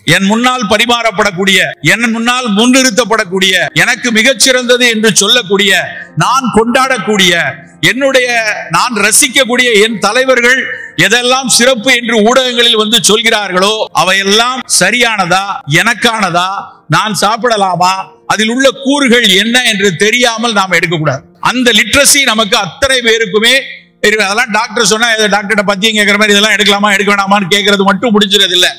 என் முன்னால் பரிமாறப்படக்கூடிய, என் முன்னால் முன்னிறுத்தப்படக்கூடிய, எனக்கு மிகச்சிறந்தது என்று சொல்லக்கூடிய, நான் கொண்டாடக்கூடிய, நான் ரசிக்கக்கூடிய என் தலைவர்கள் எதெல்லாம் சிறப்பு என்று ஊடகங்களில் வந்து சொல்கிறார்களோ அவையெல்லாம் சரியானதா, எனக்கானதா, நான் சாப்பிடலாமா, அதில் உள்ள கூறுகள் என்ன என்று தெரியாமல் நாம் எடுக்கக்கூடாது. அந்த லிட்ரசி நமக்கு அத்தனை பேருக்குமே இருக்கு. அதெல்லாம் டாக்டர் சொன்னா டாக்டர்கிட்ட பத்தியம் கேட்கிற மாதிரி இதெல்லாம் எடுக்கலாமா எடுக்க வேணாமான்னு கேட்கறது மட்டும் முடிஞ்சிருது இல்ல.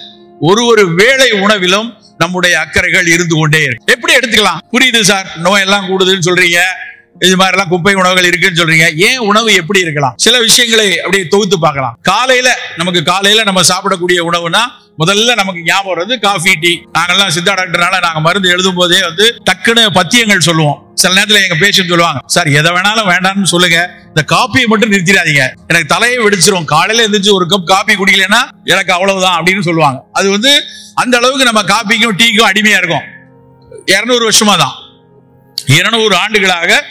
ஒரு வேளை உணவிலும் நம்முடைய அக்கறைகள் இருந்து கொண்டே இருக்கு. எப்படி எடுத்துக்கலாம்? புரியுது சார், நோயெல்லாம் கூடுதுன்னு சொல்றீங்க, இது மாதிரி எல்லாம் குப்பை உணவுகள் இருக்குன்னு சொல்றீங்க. ஏன் உணவு எப்படி இருக்கலாம்? சில விஷயங்களை அப்படியே தொகுத்து பார்க்கலாம். காலையில நம்ம சாப்பிடக்கூடிய உணவுனா முதல்ல நமக்கு ஞாபகம் வருது காஃபி, டீ. நாங்கெல்லாம் சித்தா டாக்டர்னால நாங்க மருந்து எழுதும் போதே வந்து டக்குன்னு பத்தியங்கள் சொல்லுவோம். சில நேரத்துல எங்க பேஷண்ட் சொல்லுவாங்க, சார் எதை வேணாலும் வேண்டாம்னு சொல்லுங்க, இந்த காப்பியை மட்டும் நிறுத்திடாதீங்க, எனக்கு தலையை வெடிச்சிரும், காலையில எழுந்திரிச்சு ஒரு கப் காப்பி குடிக்கலன்னா எனக்கு அவ்வளவுதான் அப்படின்னு சொல்லுவாங்க. அது வந்து அந்த அளவுக்கு நம்ம காப்பிக்கும் டீக்கும் அடிமையா இருக்கும். 200 வருஷமா தான், 200 ஆண்டுகளாக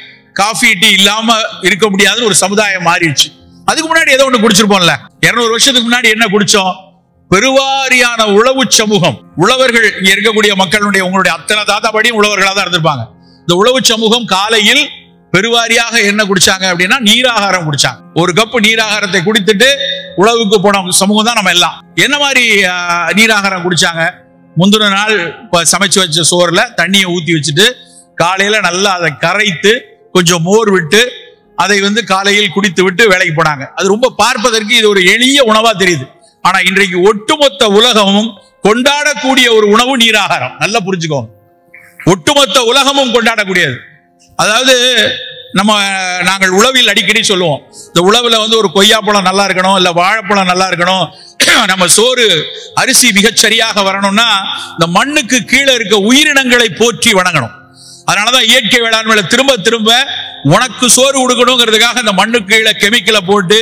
காஃபி டீ இல்லாம இருக்க முடியாத ஒரு சமுதாயம் மாறிடுச்சு. அதுக்கு முன்னாடி ஏதோ ஒண்ணு குடிச்சிருப்போம்ல. 200 வருஷத்துக்கு முன்னாடி என்ன குடிச்சோம்? பெருவாரியான உழவு சமூகம், உழவர்கள், இங்க இருக்கக்கூடிய மக்களுடைய உங்களுடைய அத்தனை தாத்தாபடியும் உழவர்களா தான் இருந்திருப்பாங்க. இந்த உழவு சமூகம் காலையில் பெருவாரியாக என்ன குடிச்சாங்க அப்படின்னா நீராகாரம் குடிச்சாங்க. ஒரு கப்பு நீராகாரத்தை குடித்துட்டு உழவுக்கு போன சமூகம் தான் நம்ம எல்லாம். என்ன மாதிரி நீராகாரம் குடிச்சாங்க? முந்தின நாள் சமைச்சு வச்ச சோறுல தண்ணியை ஊத்தி வச்சுட்டு காலையில நல்லா அதை கரைத்து கொஞ்சம் மோர் விட்டு அதை வந்து காலையில் குடித்து விட்டு வேலைக்கு போனாங்க. அது ரொம்ப பார்ப்பதற்கு இது ஒரு எளிய உணவா தெரியுது. ஆனா இன்றைக்கு ஒட்டுமொத்த உலகமும் கொண்டாடக்கூடிய ஒரு உணவு நீராகாரம். நல்லா புரிஞ்சுக்கோங்க, ஒட்டுமொத்த உலகமும் கொண்டாடக்கூடியது. அதாவது நாங்கள் உழவில் அடிக்கடி சொல்லுவோம், இந்த உழவுல வந்து ஒரு கொய்யாப்பழம் நல்லா இருக்கணும், இல்ல வாழைப்பழம் நல்லா இருக்கணும், நம்ம சோறு அரிசி மிகச்சரியாக வரணும்னா இந்த மண்ணுக்கு கீழே இருக்க உயிரினங்களை போற்றி வணங்கணும். அதனாலதான் இயற்கை வேளாண்மையில திரும்ப திரும்ப உனக்கு சோறு கொடுக்கணுங்கிறதுக்காக இந்த மண்ணுக்கு கீழே கெமிக்கலை போட்டு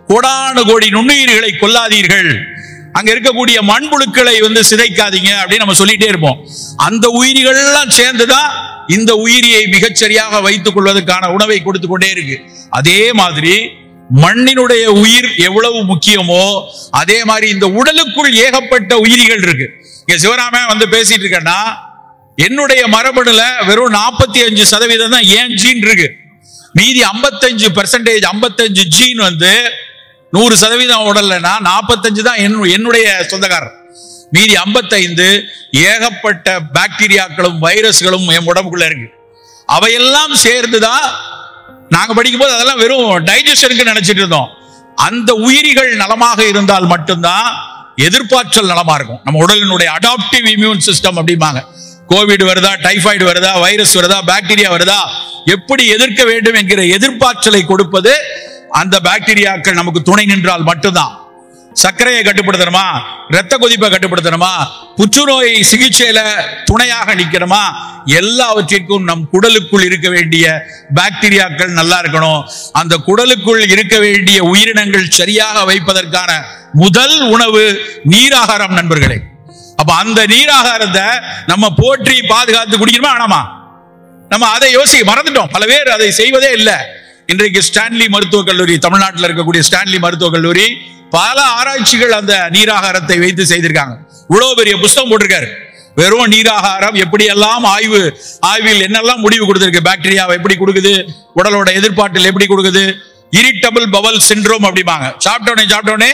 கோடானு கோடி நுண்ணுயிர்களை கொல்லாதீர்கள், அங்க இருக்கக்கூடிய மண்புழுக்களை வந்து சிதைக்காதீங்க அப்படின்னு நம்ம சொல்லிட்டே இருப்போம். அந்த உயிரிகள் எல்லாம் சேர்ந்துதான் இந்த உயிரியை மிகச்சரியாக வைத்துக் கொள்வதற்கான உணவை கொடுத்து கொண்டே இருக்கு. அதே மாதிரி மண்ணினுடைய உயிர் எவ்வளவு முக்கியமோ அதே மாதிரி இந்த உடலுக்குள் ஏகப்பட்ட உயிரிகள் இருக்கு. இங்க சிவராமன் வந்து பேசிட்டு இருக்கேன்னா என்னுடைய மரபணுல வெறும் 45% தான் ஏன் ஜீன் இருக்கு. மீதி 55%, 55 ஜீன் வந்து 100% உடல்னா 45 தான் என்னுடைய சொந்தக்காரர். மீதி 55 ஏகப்பட்ட பாக்டீரியாக்களும் வைரஸ்களும் என் உடம்புக்குள்ள இருக்கு. அவையெல்லாம் சேர்ந்துதான் நாங்க படிக்கும் போது அதெல்லாம் வெறும் டைஜஷனுக்கு நினைச்சிட்டு இருந்தோம். அந்த உயிரிகள் நலமாக இருந்தால் மட்டும்தான் எதிர்ப்பாற்றல் நலமா இருக்கும். நம்ம உடலினுடைய அடாப்டிவ் இம்யூன் சிஸ்டம் அப்படிம்பாங்க. கோவிட் வருதா, டைபாய்டு வருதா, வைரஸ் வருதா, பாக்டீரியா வருதா, எப்படி எதிர்க்க வேண்டும் என்கிற எதிர்ப்பாற்றலை கொடுப்பது அந்த பாக்டீரியாக்கள் நமக்கு துணை நின்றால் மட்டும்தான். சர்க்கரையை கட்டுப்படுத்தணுமா, இரத்த கொதிப்பை கட்டுப்படுத்தணுமா, புற்றுநோய் சிகிச்சையில துணையாக நிற்கணுமா, எல்லாவற்றிற்கும் நம் குடலுக்குள் இருக்க வேண்டிய பாக்டீரியாக்கள் நல்லா இருக்கணும். அந்த குடலுக்குள் இருக்க வேண்டிய உயிரினங்கள் சரியாக வைப்பதற்கான முதல் உணவு நீராகாரம் நண்பர்களே. அப்ப அந்த நீராகாரத்தை நம்ம போற்றி பாதுகாத்து குடிக்கணுமா வேணாமா? நம்ம அதை யோசிக்க மறந்துட்டோம். பல பேர் அதை செய்வதே இல்லை. இன்றைக்கு ஸ்டான்லி மருத்துவக் கல்லூரி, தமிழ்நாட்டில் இருக்கக்கூடிய ஸ்டான்லி மருத்துவக் கல்லூரி பல ஆராய்ச்சிகள் அந்த நீராகாரத்தை வைத்து செய்திருக்காங்க. இவ்வளவு பெரிய புத்தகம் போட்டிருக்காரு. வெறும் நீராகாரம் எப்படியெல்லாம் ஆய்வில் என்னெல்லாம் முடிவு கொடுத்திருக்கு, பாக்டீரியாவை எப்படி கொடுக்குது, உடலோட எதிர்ப்பாற்றல் எப்படி கொடுக்குது, இரிட்டபிள் பவல் சிண்ட்ரோம் அப்படிம்பாங்க. சாப்பிட்டோடனே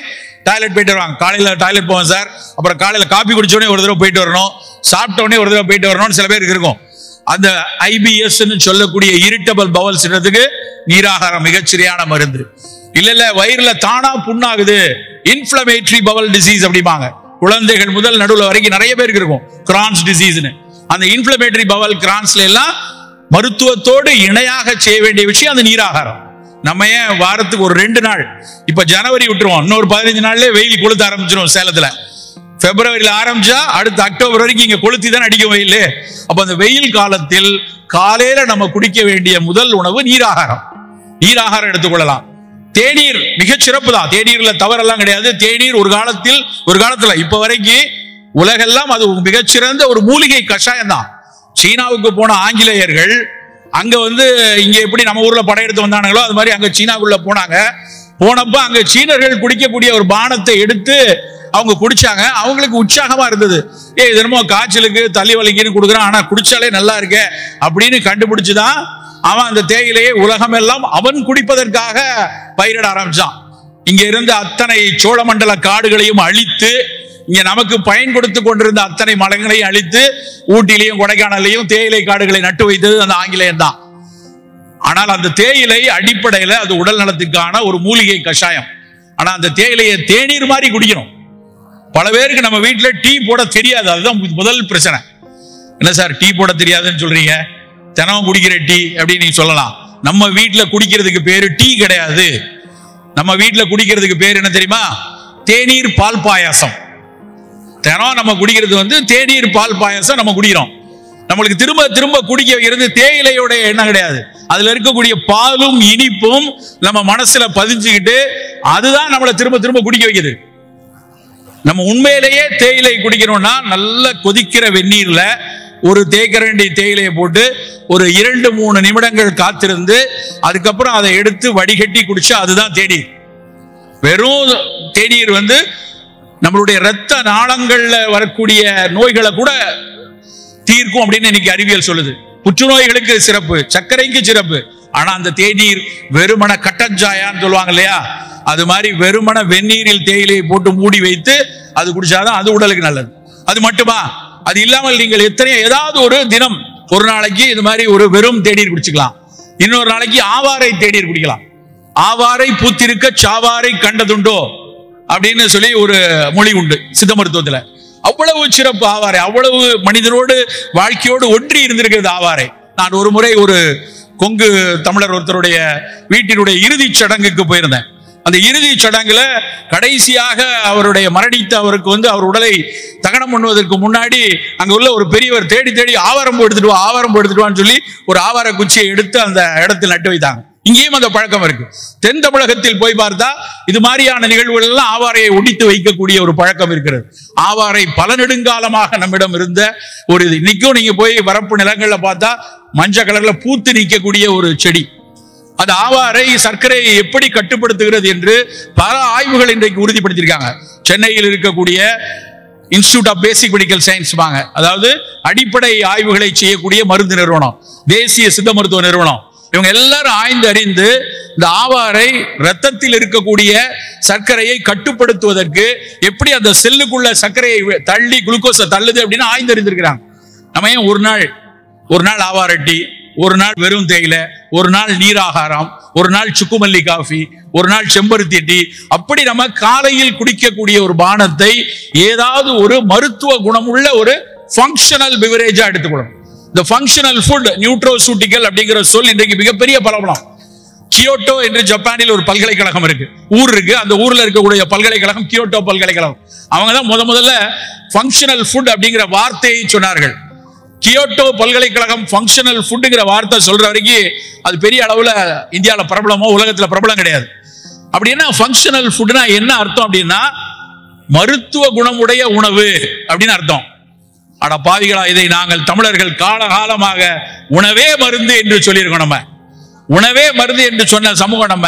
டாய்லெட் போயிட்டு வருவாங்க. காலையில டாய்லெட் போவோம் சார், அப்புறம் காலையில காப்பி குடிச்சோடனே ஒரு தடவை போயிட்டு வரணும், சாப்பிட்டோடனே ஒரு தடவை போயிட்டு வரணும்னு சில பேருக்கு இருக்கும். அந்த IBS சொல்லக்கூடிய இரிட்டபிள் பவல் சிண்ட்ரோத்துக்கு நீராகாரம் மிகச்சரியான மருந்து. இல்ல வயிறுல தானா புண்ணாகுது, இன்ஃப்ளமேட்டரி பவல் டிசீஸ் அப்படிம்பாங்க. குழந்தைகள் முதல் நடுவில் வரைக்கும் நிறைய பேருக்கு இருக்கும் கிரான்ஸ் டிசீஸ்னு. அந்த இன்ஃப்ளமேட்டரி பவல் கிரான்ஸ்ல எல்லாம் மருத்துவத்தோடு இணையாக செய்ய வேண்டிய விஷயம் அந்த நீராகாரம். நம்ம ஏன் வாரத்துக்கு ஒரு 2 நாள், இப்ப ஜனவரி விட்டுருவோம், இன்னொரு 15 நாள்ல வெயில் கொளுத்த ஆரம்பிச்சிடும் சேலத்துல. பிப்ரவரியில ஆரம்பிச்சா அடுத்த அக்டோபர் வரைக்கும் இங்க கொளுத்தி தான் அடிக்கும் வெயில். அப்ப அந்த வெயில் காலத்தில் காலையில நம்ம குடிக்க வேண்டிய முதல் உணவு நீராகாரம். நீராகாரம் எடுத்துக்கொள்ளலாம். தேநீர் மிகச் சிறப்பு தான், தேநீர்ல தவறெல்லாம் கிடையாது. தேநீர் ஒரு காலத்துல இப்ப வரைக்கும் உலகெல்லாம் அது மிகச்சிறந்த ஒரு மூலிகை கஷாயம் தான். சீனாவுக்கு போன ஆங்கிலேயர்கள் அங்க இங்க எப்படி நம்ம ஊர்ல படையெடுத்து வந்தானுங்களோ அது மாதிரி அங்க சீனாக்குள்ள போனாங்க. போனப்ப அங்க சீனர்கள் குடிக்கக்கூடிய ஒரு பானத்தை எடுத்து அவங்க குடிச்சாங்க. அவங்களுக்கு உற்சாகமா இருந்தது. தினமும் காய்ச்சலுக்கு தள்ளி வலிக்குன்னு கொடுக்குறான், ஆனா குடிச்சாலே நல்லா இருக்க அப்படின்னு கண்டுபிடிச்சுதான் அவன் அந்த தேயிலையை உலகமெல்லாம் அவன் குடிப்பதற்காக பயிரிட ஆரம்பிச்சான். இங்க இருந்த அத்தனை சோழமண்டல காடுகளையும் அழித்து, இங்க நமக்கு பயன் கொடுத்து கொண்டிருந்த அத்தனை மலைகளையும் அழித்து, ஊட்டிலையும் கொடைக்கானலையும் தேயிலை காடுகளை நட்டு வைத்தது அந்த ஆங்கிலேயன் தான். ஆனால் அந்த தேயிலை அடிப்படையில் அது உடல் நலத்துக்கான ஒரு மூலிகை கஷாயம். ஆனா அந்த தேயிலையை தேநீர் மாதிரி குடிக்கணும். பல பேருக்கு நம்ம வீட்டுல டீ போட தெரியாது. அதுதான் முதல் பிரச்சனை. என்ன சார் டீ போட தெரியாதுன்னு சொல்றீங்க, தினம் குடிக்கிற டீ அப்படின்னு நீங்க சொல்லலாம். நம்ம வீட்டுல குடிக்கிறதுக்கு பேரு டீ கிடையாது. நம்ம வீட்டுல குடிக்கிறதுக்கு பேர் என்ன தெரியுமா? தேநீர் பால் பாயாசம். தினம் நம்ம குடிக்கிறது தேநீர் பால் பாயாசம் நம்ம குடிக்கிறோம். நம்மளுக்கு திரும்ப திரும்ப குடிக்க வைக்கிறது தேயிலையோட எண்ணம் கிடையாது. அதுல இருக்கக்கூடிய பாலும் இனிப்பும் நம்ம மனசுல பதிஞ்சுக்கிட்டு அதுதான் நம்மளை திரும்ப திரும்ப குடிக்க வைக்குது. நம்ம உண்மையிலேயே தேயிலை குடிக்கணும்னா நல்ல கொதிக்கிற வெந்நீர்ல ஒரு தேக்கரண்டி தேயிலையை போட்டு ஒரு 2-3 நிமிடங்கள் காத்திருந்து அதுக்கப்புறம் அதை எடுத்து வடிகட்டி குடிச்சா அதுதான் தேநீர். வெறும் தேநீர் நம்மளுடைய இரத்த நாளங்கள்ல வரக்கூடிய நோய்களை கூட தீர்க்கும் அப்படின்னு இன்னைக்கு அறிவியல் சொல்லுது. புற்றுநோய்களுக்கு சிறப்பு, சர்க்கரைக்கு சிறப்பு. ஆனா அந்த தேநீர் வெறுமன கட்டஞ்சாயான்னு சொல்லுவாங்க இல்லையா, அது மாதிரி வெறுமன வெந்நீரில் தேயிலையை போட்டு மூடி வைத்து அது குடிச்சாதான் அது உடலுக்கு நல்லது. அது மட்டுமா? அது இல்லாமல் நீங்கள் ஏதாவது ஒரு தினம் ஒரு நாளைக்கு இது மாதிரி ஒரு வெறும் தேநீர் குடிச்சுக்கலாம். இன்னொரு நாளைக்கு ஆவாரை தேநீர் குடிக்கலாம். ஆவாரை பூத்திருக்க சாவாரை கண்டதுண்டோ அப்படின்னு சொல்லி ஒரு மொழி உண்டு சித்த மருத்துவத்துல. அவ்வளவு சிறப்பு ஆவாரை, அவ்வளவு மனிதனோடு வாழ்க்கையோடு ஒன்றி இருந்திருக்கிறது ஆவாரை. நான் ஒரு முறை ஒரு கொங்கு தமிழர் ஒருத்தருடைய வீட்டினுடைய இறுதி சடங்குக்கு போயிருந்தேன். அந்த இறுதி சடங்குல கடைசியாக அவருடைய மரணித்த அவருக்கு அவர் உடலை தகனம் பண்ணுவதற்கு முன்னாடி அங்க உள்ள ஒரு பெரியவர் தேடி தேடி ஆவாரம் எடுத்துட்டு வா, ஆவாரம் எடுத்துட்டு வான்னு சொல்லி ஒரு ஆவார குச்சியை எடுத்து அந்த இடத்தில் நட்டு வைத்தாங்க. இங்கேயும் அந்த பழக்கம் இருக்கு. தென் தமிழகத்தில் போய் பார்த்தா இது மாதிரியான நிகழ்வுகள் எல்லாம் ஆவாரையை ஒடித்து வைக்கக்கூடிய ஒரு பழக்கம் இருக்கிறது. ஆவாரை பல நெடுங்காலமாக நம்மிடம் இருந்த ஒரு இது. இன்னைக்கும் நீங்க போய் வரப்பு நிலங்கள்ல பார்த்தா மஞ்சள் கலர்ல பூத்து நிற்கக்கூடிய ஒரு செடி. அது ஆவாரை சர்க்கரையை எப்படி கட்டுப்படுத்துகிறது என்று பல ஆய்வுகள் இன்றைக்கு உறுதிப்படுத்தியிருக்காங்க. சென்னையில் இருக்கக்கூடிய institute of basic medical science வாங்க, அதாவது அடிப்படை ஆய்வுகளை செய்யக்கூடிய மருந்து நிறுவனம், தேசிய சித்த மருத்துவ நிறுவனம், இவங்க எல்லாரும் ஆய்ந்து அறிந்து இந்த ஆவாரை ரத்தத்தில் இருக்கக்கூடிய சர்க்கரையை கட்டுப்படுத்துவதற்கு எப்படி அந்த செல்லுக்குள்ள சர்க்கரையை தள்ளி குளுக்கோஸை தள்ளுது அப்படின்னு ஆய்ந்து அறிந்திருக்கிறாங்க. நம்ம ஏன் ஒரு நாள் ஆவாரை டீ, ஒரு நாள் வெறும் தேயிலை, ஒரு நாள் நீராகாரம், ஒரு நாள் சுக்குமல்லி காஃபி, ஒரு நாள் செம்பருத்தி டீ, அப்படி நம்ம காலையில் குடிக்கக்கூடிய ஒரு பானத்தை ஏதாவது ஒரு மருத்துவ குணமுள்ள ஒரு ஃபங்க்ஷனல் பிவரேஜா எடுத்துக்கணும். இந்த ஃபங்க்ஷனல் ஃபுட் நியூட்ரோசூட்டிக்கல் அப்படிங்கிற சொல் இன்றைக்கு மிகப்பெரிய பலபலம். கியோட்டோ என்று ஜப்பானில் ஒரு பல்கலைக்கழகம் ஊர் இருக்கு. அந்த ஊர்ல இருக்கக்கூடிய பல்கலைக்கழகம் கியோட்டோ பல்கலைக்கழகம். அவங்க தான் முதல்ல ஃபங்க்ஷனல் ஃபுட் அப்படிங்கிற வார்த்தையை சொன்னார்கள். கியோட்டோ பல்கலைக்கழகம் ஃபங்க்ஷனல் ஃபுட்ங்கிற வார்த்தை சொல்ற வரைக்கும் அது பெரிய அளவுல இந்தியாவில் பிரபலமோ உலகத்துல பிரபலம் கிடையாது. அப்படின்னா ஃபங்க்ஷனல் ஃபுட்னா என்ன அர்த்தம் அப்படின்னா மருத்துவ குணமுடைய உணவு அப்படின்னு அர்த்தம். அட பாவிகளா, இதை நாங்கள் தமிழர்கள் காலகாலமாக உணவே மருந்து என்று சொல்லியிருக்கோம். நம்ம உணவே மருந்து என்று சொன்ன சமூகம் நம்ம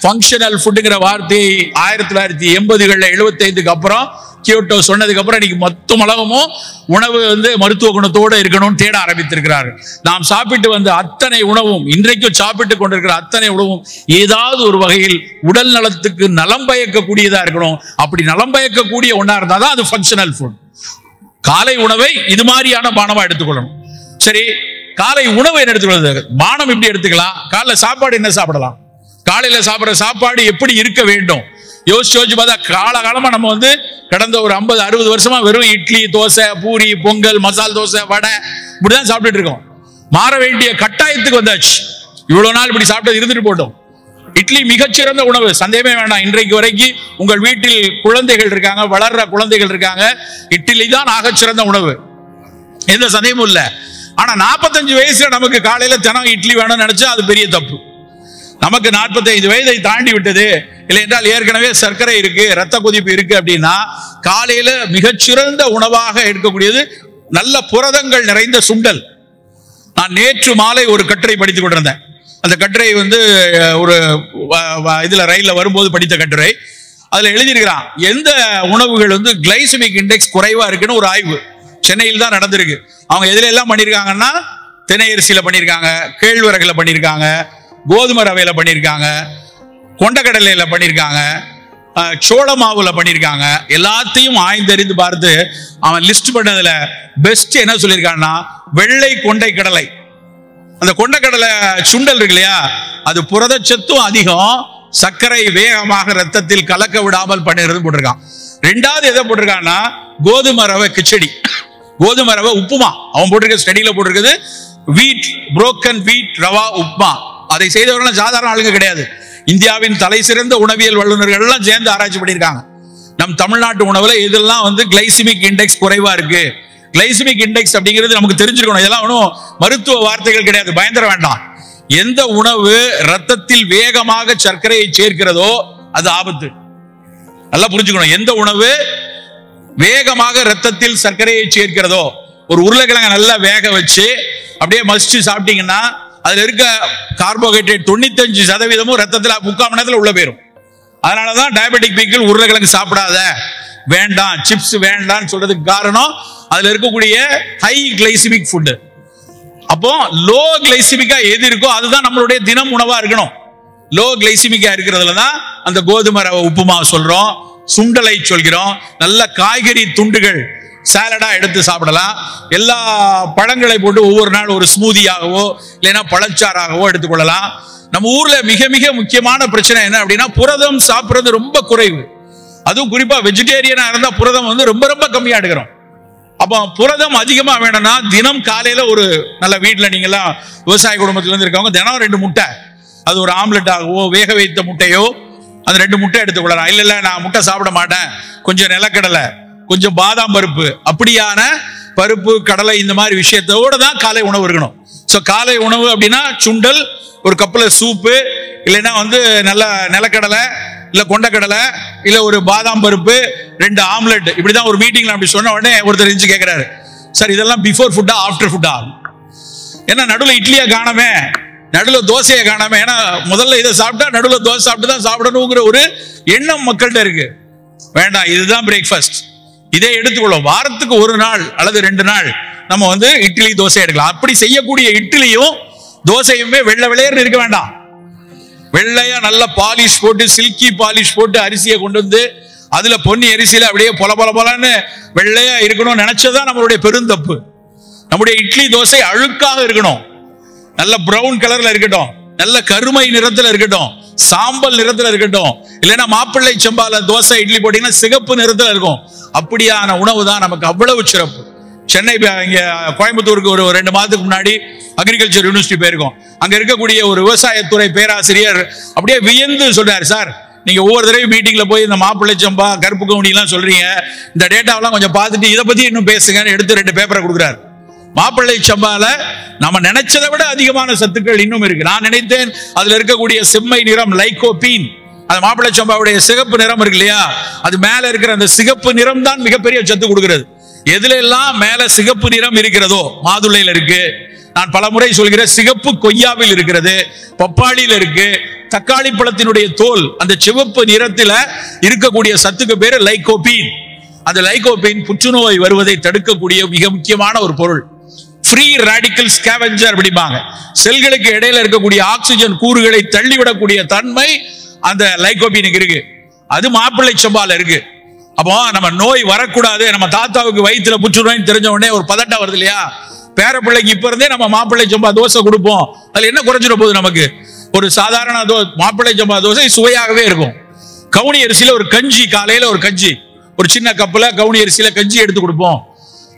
ஃபங்க்ஷனல் ஃபுட்ங்கிற வார்த்தையை 1980களில் 75க்கு அப்புறம் கியோட்டோ சொன்னதுக்கு அப்புறம் இன்னைக்கு மொத்த உலகமும் உணவு மருத்துவ குணத்தோடு இருக்கணும்னு தேட ஆரம்பித்திருக்கிறார்கள். நாம் சாப்பிட்டு வந்த அத்தனை உணவும், இன்றைக்கும் சாப்பிட்டு கொண்டிருக்கிற அத்தனை உணவும் ஏதாவது ஒரு வகையில் உடல் நலத்துக்கு நலம் பயக்கக்கூடியதா இருக்கணும். அப்படி நலம் பயக்கக்கூடிய ஒன்றா இருந்தால் தான் அது ஃபங்க்ஷனல் ஃபுட். காலை உணவை இது மாதிரியான பானமா எடுத்துக்கொள்ளணும். சரி, காலை உணவை என்ன எடுத்துக்கொள்வது? பானம் எப்படி எடுத்துக்கலாம்? காலைல சாப்பாடு என்ன சாப்பிடலாம்? காலையில சாப்பிட்ற சாப்பாடு எப்படி இருக்க வேண்டும்? யோசிச்சு பார்த்தா காலகாலமா நம்ம கடந்த ஒரு 50-60 வருஷமா வெறும் இட்லி, தோசை, பூரி, பொங்கல், மசால் தோசை, வடை இப்படிதான் சாப்பிட்டுட்டு இருக்கோம். மாற வேண்டிய கட்டாயத்துக்கு வந்தாச்சு. இவ்வளவு நாள் இப்படி சாப்பிட்டது இருந்துட்டு போட்டோம். இட்லி மிகச்சிறந்த உணவு, சந்தேகமே வேண்டாம். இன்றைக்கு வரைக்கும் உங்கள் வீட்டில் குழந்தைகள் இருக்காங்க, வளர்ற குழந்தைகள் இருக்காங்க, இட்லி தான் ஆகச்சிறந்த உணவு, எந்த சந்தேகமும் இல்லை. ஆனா 45 வயசுல நமக்கு காலையில தினம் இட்லி வேணும்னு நினைச்சா அது பெரிய தப்பு. நமக்கு 45 வயதை தாண்டி விட்டது, இல்லை என்றால் ஏற்கனவே சர்க்கரை இருக்கு, ரத்த கொதிப்பு இருக்கு அப்படின்னா காலையில மிகச்சிறந்த உணவாக எடுக்கக்கூடியது நல்ல புரதங்கள் நிறைந்த சுண்டல். நான் நேற்று மாலை ஒரு கட்டுரை படித்துக் கொண்டிருந்தேன். அந்த கட்டுரை ஒரு இதுல ரயில்ல வரும்போது படித்த கட்டுரை. அதுல எழுதியிருக்கிறான் எந்த உணவுகள் வந்து கிளைசமிக் இண்டெக்ஸ் குறைவா இருக்குன்னு ஒரு ஆய்வு சென்னையில் தான் நடந்திருக்கு. அவங்க எதுல எல்லாம் பண்ணியிருக்காங்கன்னா தினை அரிசியில பண்ணியிருக்காங்க, கேழ்வரகுல பண்ணியிருக்காங்க, கோதுமை ரவையில பண்ணியிருக்காங்க, கொண்டக்கடலையில பண்ணியிருக்காங்க, சோள மாவுல பண்ணியிருக்காங்க. எல்லாத்தையும் ஆய்ந்தறிந்து பார்த்து அவன் லிஸ்ட் பண்ணதுல பெஸ்ட் என்ன சொல்லியிருக்கான்னா வெள்ளை கொண்டை கடலை. அந்த கொண்டக்கடலை சுண்டல் இருக்கு இல்லையா, அது புரதச்சத்தும் அதிகம், சர்க்கரை வேகமாக ரத்தத்தில் கலக்க விடாமல் பண்ணுறது போட்டிருக்கான். ரெண்டாவது எதை போட்டிருக்கான்னா கோதுமை ரவை கிச்சடி, கோதுமை ரவை உப்புமா. அவன் போட்டிருக்க ஸ்டடியில போட்டிருக்குது வீட் புரோக்கன் வீட் ரவா உப்மா. அதை செய்தவர்கள் சாதாரண ஆளுங்க கிடையாது. இந்தியாவின் தலை சிறந்த உணவியல் வல்லுநர்கள் எல்லாம் சேர்ந்து ஆராய்ச்சி பண்ணியிருக்காங்க. நம் தமிழ்நாட்டு உணவுல இதெல்லாம் வந்து கிளைசிமிக் இண்டெக்ஸ் குறைவா இருக்கு. கிளைசிமிக் இண்டெக்ஸ் அப்படிங்கிறது நமக்கு தெரிஞ்சிருக்கணும். இதெல்லாம் ஒன்றும் மருத்துவ வார்த்தைகள் கிடையாது, பயந்துட வேண்டாம். எந்த உணவு ரத்தத்தில் வேகமாக சர்க்கரையை சேர்க்கிறதோ அது ஆபத்து. நல்லா புரிஞ்சுக்கணும். எந்த உணவு வேகமாக ரத்தத்தில் சர்க்கரையை சேர்க்கிறதோ, ஒரு உருளைக்கிழங்க நல்லா வேக வச்சு அப்படியே மசிச்சு சாப்பிட்டீங்கன்னா அதுல இருக்க கார்போஹைட்ரேட் 95% ரத்தத்தில் 3/4 மணி நேரத்தில் உள்ள போயிடும். அதனாலதான் டயபெட்டிக் பீப்பிள் உருளைக்கிழங்கு சாப்பிடாத, வேண்டாம், சிப்ஸ் வேண்டாம்னு சொல்றதுக்கு காரணம் அதுல இருக்கக்கூடிய ஹை கிளைசிமிக் ஃபுட். அப்போ லோ கிளைசிமிக்கா எது இருக்கோ அதுதான் நம்மளுடைய தினம் உணவா இருக்கணும். லோ கிளைசிமிக்கா இருக்கிறதுல தான் அந்த கோதுமை ரவை உப்புமா சொல்றோம், சுண்டலை சொல்கிறோம். நல்ல காய்கறி துண்டுகள் சாலடா எடுத்து சாப்பிடலாம். எல்லா பழங்களை போட்டு ஒவ்வொரு நாள் ஒரு ஸ்மூதியாகவோ இல்லைன்னா பழச்சாறாகவோ எடுத்துக்கொள்ளலாம். நம்ம ஊர்ல மிக மிக முக்கியமான பிரச்சனை என்ன அப்படின்னா புரதம் சாப்பிடுறது ரொம்ப குறைவு. அதுவும் குறிப்பா வெஜிடேரியனா இருந்தா புரதம் வந்து ரொம்ப ரொம்ப கம்மியா எடுக்கிறோம். அப்போ புரதம் அதிகமா வேணும்னா தினம் காலையில ஒரு நல்ல வீட்டுல நீங்க எல்லாம் விவசாய குடும்பத்துல இருந்து இருக்கவங்க தினம் 2 முட்டை, அது ஒரு ஆம்லெட் ஆகவோ வேக வைத்த முட்டையோ அந்த 2 முட்டை எடுத்துக்கொள்ளலாம். இல்ல நான் முட்டை சாப்பிட மாட்டேன், கொஞ்சம் நிலக்கடலை, கொஞ்சம் பாதாம் பருப்பு, அப்படியான பருப்பு கடலை இந்த மாதிரி விஷயத்தோட தான் காலை உணவு இருக்கணும். ஸோ காலை உணவு அப்படின்னா சுண்டல், ஒரு கப்பில் சூப்பு, இல்லைன்னா வந்து நல்ல நிலக்கடலை இல்ல கொண்டக்கடலை இல்ல ஒரு பாதாம் பருப்பு, 2 ஆம்லெட். இப்படிதான் ஒரு மீட்டிங்ல அப்படி சொன்ன உடனே ஒருத்தர் இருந்துச்சு கேட்கிறாரு, சார் இதெல்லாம் பிஃபோர் ஃபுட்டா ஆஃப்டர் ஃபுட்டா? ஏன்னா நடுவில் இட்லியை காணாமே, நடுவில் தோசையை காணாமே. ஏன்னா முதல்ல இதை சாப்பிட்டா நடுவில் தோசை சாப்பிட்டு தான் சாப்பிடணுங்கிற ஒரு எண்ணம் மக்கள்கிட்ட இருக்கு. வேண்டாம், இதுதான் பிரேக்ஃபாஸ்ட், இதே எடுத்துக்கொள்ளும். வாரத்துக்கு 1 நாள் அல்லது 2 நாள் நம்ம வந்து இட்லி தோசை எடுக்கலாம். அப்படி செய்யக்கூடிய இட்லியும் தோசையுமே வெள்ளை வெள்ளையர்னு இருக்க வேண்டாம். வெள்ளையா நல்ல பாலிஷ் போட்டு சில்கி பாலிஷ் போட்டு அரிசியை கொண்டு வந்து அதுல பொன்னி அரிசியில அப்படியே பொல பொல பொலன்னு வெள்ளையா இருக்கணும் நினைச்சதான் நம்மளுடைய பெருந்தப்பு. நம்முடைய இட்லி தோசை அழுக்காக இருக்கணும், நல்ல பிரவுன் கலர்ல இருக்கட்டும், நல்ல கருமை நிறத்துல இருக்கட்டும், சாம்பல் நிறத்துல இருக்கட்டும். இல்லைன்னா மாப்பிள்ளை சம்பால தோசை இட்லி போட்டீங்கன்னா சிகப்பு நிறத்துல இருக்கும். அப்படியான உணவு தான் நமக்கு அவ்வளவு சிறப்பு. சென்னை இங்க கோயம்புத்தூருக்கு ஒரு 2 மாதத்துக்கு முன்னாடி அக்ரிகல்ச்சர் யூனிவர்சிட்டி போயிருக்கோம். அங்க இருக்கக்கூடிய ஒரு விவசாயத்துறை பேராசிரியர் அப்படியே வியந்து சொல்றாரு, சார் நீங்க ஒவ்வொரு தடவை மீட்டிங்ல போய் இந்த மாப்பிள்ளை சம்பா கருப்பு கவுனி எல்லாம் சொல்றீங்க, இந்த டேட்டாவெல்லாம் கொஞ்சம் பார்த்துட்டு இதை பத்தி இன்னும் பேசுங்கன்னு எடுத்து 2 பேப்பரை கொடுக்குறாரு. மாப்பிள்ளை சம்பால நம்ம நினைச்சதை விட அதிகமான சத்துக்கள் இன்னும் இருக்கு. நான் நினைத்தேன் அதுல இருக்கக்கூடிய செம்மை நிறம் லைகோபீன், அந்த மாப்பிள்ளை சம்பாவுடைய சிகப்பு நிறம் இருக்கு இல்லையா, அது மேல இருக்கிற அந்த சிகப்பு நிறம் தான் மிகப்பெரிய சத்து கொடுக்கிறது. எதுல எல்லாம் மேல சிகப்பு நிறம் இருக்கிறதோ, மாதுளையில இருக்கு, நான் பல முறை சொல்கிறேன், சிகப்பு கொய்யாவில் இருக்கிறது, பப்பாளியில இருக்கு, தக்காளி பழத்தினுடைய தோல் அந்த சிவப்பு நிறத்துல இருக்கக்கூடிய சத்துக்கு பேரு லைகோபீன். அந்த லைகோபீன் புற்றுநோய் வருவதை தடுக்கக்கூடிய மிக முக்கியமான ஒரு பொருள். ஃப்ரீ ராடிக்கல் ஸ்கேவெஞ்சர் அப்படிம்பாங்க. செல்களுக்கு இடையில இருக்கக்கூடிய ஆக்சிஜன் கூறுகளை தள்ளிவிடக்கூடிய தன்மை அந்த லைகோபீனுக்கு இருக்கு. அது மாப்பிள்ளை சம்பால இருக்கு. அப்போ நம்ம நோய் வரக்கூடாது, நம்ம தாத்தாவுக்கு வயிற்றுல புற்றுநோய் தெரிஞ்ச உடனே ஒரு பதட்டம் வருது இல்லையா, பேர பிள்ளைக்கு இப்ப இருந்தே நம்ம மாப்பிள்ளை சம்பா தோசை கொடுப்போம், அதுல என்ன குறைஞ்சிட போகுது நமக்கு? ஒரு சாதாரண மாப்பிள்ளை சம்பா தோசை சுவையாகவே இருக்கும். கவுனி அரிசியில ஒரு கஞ்சி, காலையில ஒரு கஞ்சி, ஒரு சின்ன கப்புல கவுனி அரிசியில கஞ்சி எடுத்து கொடுப்போம்.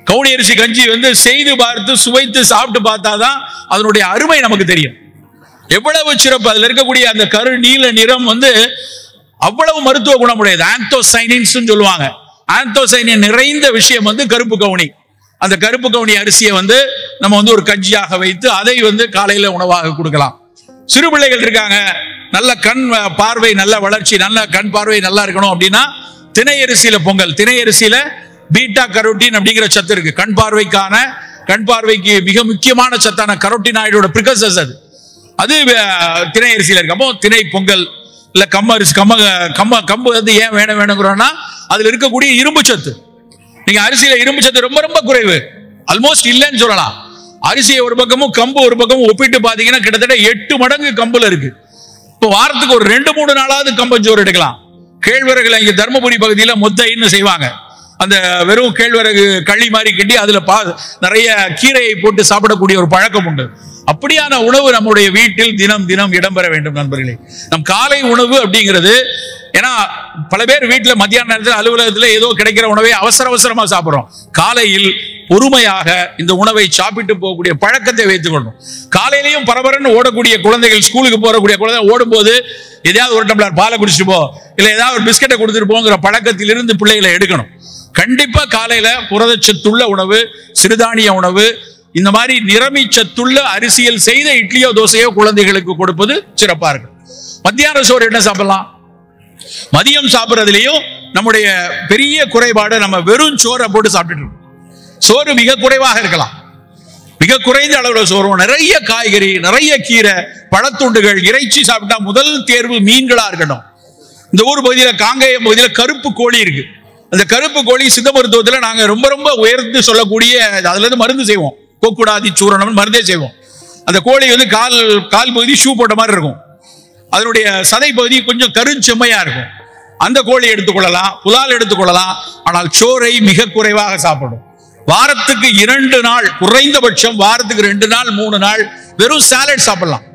கவுனி அரிசி கஞ்சி வந்து செய்து பார்த்து சுவைத்து சாப்பிட்டு பார்த்தாதான் அதனுடைய அருமை நமக்கு தெரியும், எவ்வளவு சிறப்பு. அதுல இருக்கக்கூடிய அந்த கரு நீல நிறம் வந்து அவ்வளவு மருத்துவ குணமுடையது. ஆந்தோசைனின்ஸ் சொல்லுவாங்க. ஆந்தோசைனின் நிறைந்த விஷயம் வந்து கருப்பு கவுனி. அந்த கருப்பு கவுனி அரிசியை வந்து நம்ம வந்து ஒரு கஞ்சியாக வைத்து அதை வந்து காலையில உணவாக கொடுக்கலாம். சிறு பிள்ளைகள் இருக்காங்க, நல்ல கண் பார்வை, நல்ல வளர்ச்சி, நல்ல கண் பார்வை நல்லா இருக்கணும் அப்படின்னா தினை அரிசியில பொங்கல். தினை அரிசியில பீட்டா கரோட்டின் அப்படிங்கிற சத்து இருக்கு. கண் பார்வைக்கு மிக முக்கியமான சத்தான கரோட்டினாய்டோட பிரிகர்சர்ஸ் அது தினை அரிசியில இருக்கு. அப்போ திணை பொங்கல், இல்ல கம்பு வந்து ஏன் வேணுங்கிறோம்னா அதுல இருக்கக்கூடிய இரும்பு சத்து. நீங்க அரிசியில இரும்பு சத்து ரொம்ப ரொம்ப குறைவு, ஆல்மோஸ்ட் இல்லைன்னு சொல்லலாம். அரிசியை ஒரு பக்கமும் கம்பு ஒரு பக்கமும் ஒப்பிட்டு பாத்தீங்கன்னா கிட்டத்தட்ட 8 மடங்கு கம்புல இருக்கு. இப்போ வாரத்துக்கு ஒரு 2-3 நாளாவது கம்பஞ்சோறு எடுக்கலாம். கேழ்வரகுல இங்க தர்மபுரி பகுதியில மொத்தைன்னு செய்வாங்க. அந்த வெறும் கேழ்வரகு களி மாதிரி கட்டி அதுல நிறைய கீரையை போட்டு சாப்பிடக்கூடிய ஒரு பழக்கம் உண்டு. அப்படியான உணவு நம்முடைய வீட்டில் தினம் தினம் இடம்பெற வேண்டும் நண்பர்களே. நம் காலை உணவு அப்படிங்கிறது, ஏன்னா பல பேர் வீட்டுல மத்தியான நேரத்தில் அலுவலகத்தில் ஏதோ கிடைக்கிற உணவை அவசரமா சாப்பிடுறோம். காலையில் பொறுமையாக இந்த உணவை சாப்பிட்டு போகக்கூடிய பழக்கத்தை வைத்துக் கொள்ளணும். காலையிலையும் பரபரன்னு ஓடக்கூடிய குழந்தைகள், ஸ்கூலுக்கு போறக்கூடிய குழந்தைகள் ஓடும்போது எதையாவது ஒரு டம்ளர் பாலை குடிச்சிட்டு போ, இல்ல ஏதாவது ஒரு பிஸ்கெட்டை கொடுத்துட்டு போங்கிற பழக்கத்திலிருந்து பிள்ளைகளை எடுக்கணும். கண்டிப்பா காலையில புரதச்சத்துள்ள உணவு, சிறுதானிய உணவு, இந்த மாதிரி நிறமி சத்துள்ள அரிசியில் செய்த இட்லியோ தோசையோ குழந்தைகளுக்கு கொடுப்பது சிறப்பா இருக்கு. மத்தியான சோறு என்ன சாப்பிடலாம்? மதியம் சாப்பிடுறதுலயும் நம்முடைய பெரிய குறைபாடு, நம்ம வெறும் சோறை போட்டு சாப்பிட்டு சோறு மிக குறைவாக இருக்கலாம். மிக குறைந்த அளவுல சோறு, நிறைய காய்கறி, நிறைய கீரை, பழத்துண்டுகள், இறைச்சி சாப்பிட்டா முதல் தேர்வு மீன்களா இருக்கட்டும். இந்த ஊர் பகுதியில காங்கேயம் பகுதியில கருப்பு கோழி இருக்கு. அந்த கருப்பு கோழி சித்த மருத்துவத்துல நாங்க ரொம்ப ரொம்ப உயர்ந்து சொல்லக்கூடிய, அதுல இருந்து மருந்து செய்வோம், கோக்குடாதி சூரணம் மருந்தே செய்வோம். அந்த கோழி வந்து கால் பகுதி ஷூ போட்ட மாதிரி இருக்கும், அதனுடைய சதை பகுதி கொஞ்சம் கருஞ்செம்மையா இருக்கும். அந்த கோழி எடுத்துக்கொள்ளலாம், புலால் எடுத்துக்கொள்ளலாம். ஆனால் சோறை மிக குறைவாக சாப்பிடும். வாரத்துக்கு 2 நாள், குறைந்தபட்சம் வாரத்துக்கு 2 நாள் 3 நாள் வெறும் சாலட் சாப்பிடலாம்.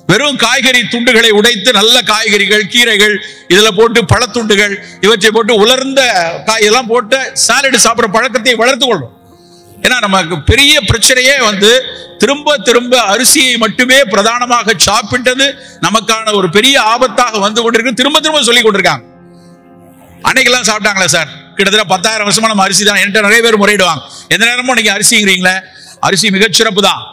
வெறும் காய்கறி துண்டுகளை உடைத்து நல்ல காய்கறிகள், கீரைகள் இதுல போட்டு, பழத்துண்டுகள் இவற்றை போட்டு, உலர்ந்த காயெல்லாம் போட்டு சாலட் சாப்பிட்ற பழக்கத்தை வளர்த்து கொள்ளும். ஏன்னா நமக்கு பெரிய பிரச்சனையே வந்து திரும்ப திரும்ப அரிசியை மட்டுமே பிரதானமாக சாப்பிட்டது நமக்கான ஒரு பெரிய ஆபத்தாக வந்து கொண்டிருக்கு. திரும்ப திரும்ப சொல்லி கொண்டிருக்காங்க. அன்னைக்கெல்லாம் சாப்பிட்டாங்களே சார், கிட்டத்தட்ட 10,000 வருஷமா நம்ம அரிசி தான். என்கிட்ட நிறைய பேர் முறையிடுவாங்க, எந்த நேரமும் நீங்க அரிசிங்கிறீங்களே, அரிசி மிகச்சிறப்பு தான்.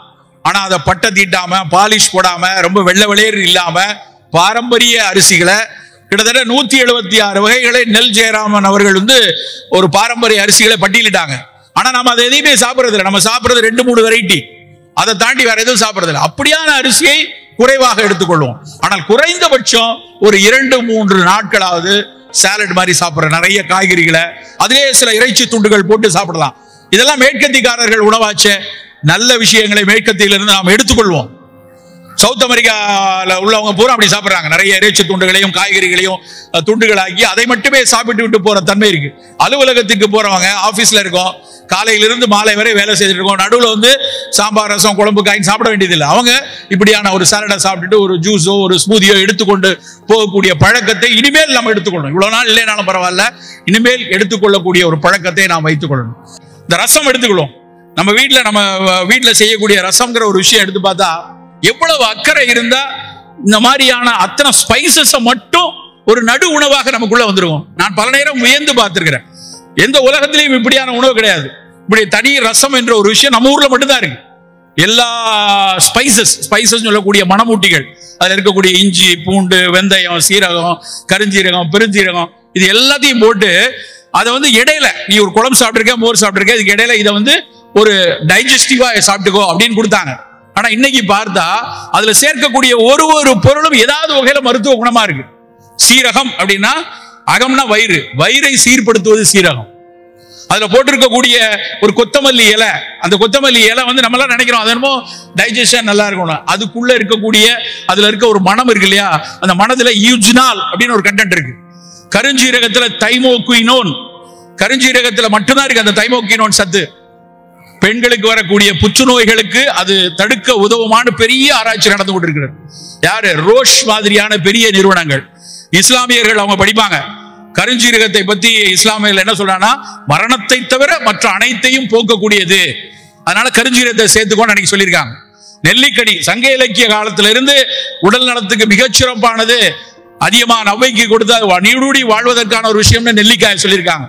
ஆனா அதை பட்டை தீட்டாம, பாலிஷ் போடாம, ரொம்ப வெள்ளை வெளியேறு இல்லாம பாரம்பரிய அரிசிகளை கிட்டத்தட்ட 176 வகைகளை நெல் ஜெயராமன் அவர்கள் வந்து ஒரு பாரம்பரிய அரிசிகளை பட்டியலிட்டாங்க. ஆனா நம்ம அதை எதையுமே சாப்பிடுறது இல்லை. நம்ம சாப்பிடுறது 2-3 வெரைட்டி, அதை தாண்டி வேற எதுவும் சாப்பிடுறது இல்லை. அப்படியான அரிசியை குறைவாக எடுத்துக்கொள்வோம். ஆனால் குறைந்தபட்சம் ஒரு 2-3 நாட்களாவது சாலட் மாதிரி சாப்பிடுற, நிறைய காய்கறிகளை, அதிலே சில இறைச்சி துண்டுகள் போட்டு சாப்பிடலாம். இதெல்லாம் மேற்கத்தியக்காரர்கள் உணவாச்சே. நல்ல விஷயங்களை மேற்கத்தியிலிருந்து நாம் எடுத்துக்கொள்வோம். சவுத் அமெரிக்காவில் உள்ளவங்க பூரா அப்படி சாப்பிட்றாங்க. நிறைய இறைச்சி துண்டுகளையும் காய்கறிகளையும் துண்டுகளாக்கி அதை மட்டுமே சாப்பிட்டு விட்டு போற தன்மை இருக்கு. அலுவலகத்துக்கு போறவங்க, ஆபீஸ்ல இருக்கோம், காலையிலிருந்து மாலை வரை வேலை செய்துட்டு இருக்கோம், நடுவில் வந்து சாம்பார், ரசம், குழம்பு, காய் சாப்பிட வேண்டியதில்லை. அவங்க இப்படியான ஒரு சாலடை சாப்பிட்டுட்டு ஒரு ஜூஸோ ஒரு ஸ்மூதியோ எடுத்துக்கொண்டு போகக்கூடிய பழக்கத்தை இனிமேல் நம்ம எடுத்துக்கொள்ளணும். இவ்வளவு நாள் இல்லைனாலும் பரவாயில்ல, இனிமேல் எடுத்துக்கொள்ளக்கூடிய ஒரு பழக்கத்தை நாம் வைத்துக் கொள்ளணும். இந்த ரசம் எடுத்துக்கொள்ளும். நம்ம வீட்டில் செய்யக்கூடிய ரசம்ங்கிற ஒரு விஷயம் எடுத்து பார்த்தா எவ்வளவு அக்கறை இருந்தா இந்த மாதிரியான அத்தனை ஸ்பைசஸை மட்டும் ஒரு நடு உணவாக நமக்குள்ள வந்துருவோம். நான் பல நேரம் வியந்து பார்த்திருக்கிறேன். எந்த உலகத்திலையும் இப்படியான உணவு கிடையாது. இப்படி தனி ரசம் என்ற ஒரு விஷயம் நம்ம ஊர்ல மட்டும்தான் இருக்கு. எல்லா ஸ்பைசஸ் சொல்லக்கூடிய மணமூட்டிகள், அதுல இருக்கக்கூடிய இஞ்சி, பூண்டு, வெந்தயம், சீரகம், கருஞ்சீரகம், பெருஞ்சீரகம், இது எல்லாத்தையும் போட்டு அதை வந்து இடையில, நீ ஒரு குழம்பு சாப்பிட்டிருக்க, மோர் சாப்பிட்டிருக்க, இதுக்கு இடையில இதை வந்து ஒரு டைஜஸ்டிவா சாப்பிட்டுக்கோ அப்படின்னு கொடுத்தாங்க. ஆனா இன்னைக்கு பார்த்தா அதுல சேர்க்கக்கூடிய ஒரு பொருளும் ஏதாவது வகையில மருத்துவ குணமா இருக்கு. சீரகம் அப்படின்னா, அகம்னா வயிறு, வயிறை சீர்படுத்துவது சீரகம். அதுல போட்டிருக்கக்கூடிய ஒரு கொத்தமல்லி இலை, அந்த கொத்தமல்லி இலை வந்து நம்ம எல்லாம் நினைக்கிறோம் அதனமோ டைஜஷன் நல்லா இருக்கணும். அதுக்குள்ள இருக்கக்கூடிய அதுல இருக்க ஒரு மனம் இருக்கு இல்லையா, அந்த மனதுல யூஜினால் அப்படின்னு ஒரு கண்டென்ட் இருக்கு. கருஞ்சீரகத்துல தைமோகுயினோன், கருஞ்சீரகத்துல மட்டும்தான் இருக்கு அந்த தைமோகுயினோன் சத்து. பெண்களுக்கு வரக்கூடிய புற்றுநோய்களுக்கு அது தடுக்க உதவுமான பெரிய ஆராய்ச்சி நடந்து கொண்டிருக்கிறது. யாரு? ரோஷ் மாதிரியான பெரிய நிறுவனங்கள். இஸ்லாமியர்கள் அவங்க படிப்பாங்க கருஞ்சீரகத்தை பத்தி. இஸ்லாமியர்கள் என்ன சொல்றாங்கன்னா, மரணத்தை தவிர மற்ற அனைத்தையும் போக்கக்கூடியது, அதனால கருஞ்சீரகத்தை சேர்த்துக்கோன்னு அன்னைக்கு சொல்லியிருக்காங்க. நெல்லிக்கனி சங்க இலக்கிய காலத்திலிருந்து உடல் நலத்துக்கு மிகச்சிறப்பானது, அதிகமாக நவ்வைக்கு கொடுத்து நீடூடி வாழ்வதற்கான ஒரு விஷயம்னு நெல்லிக்காய் சொல்லியிருக்காங்க.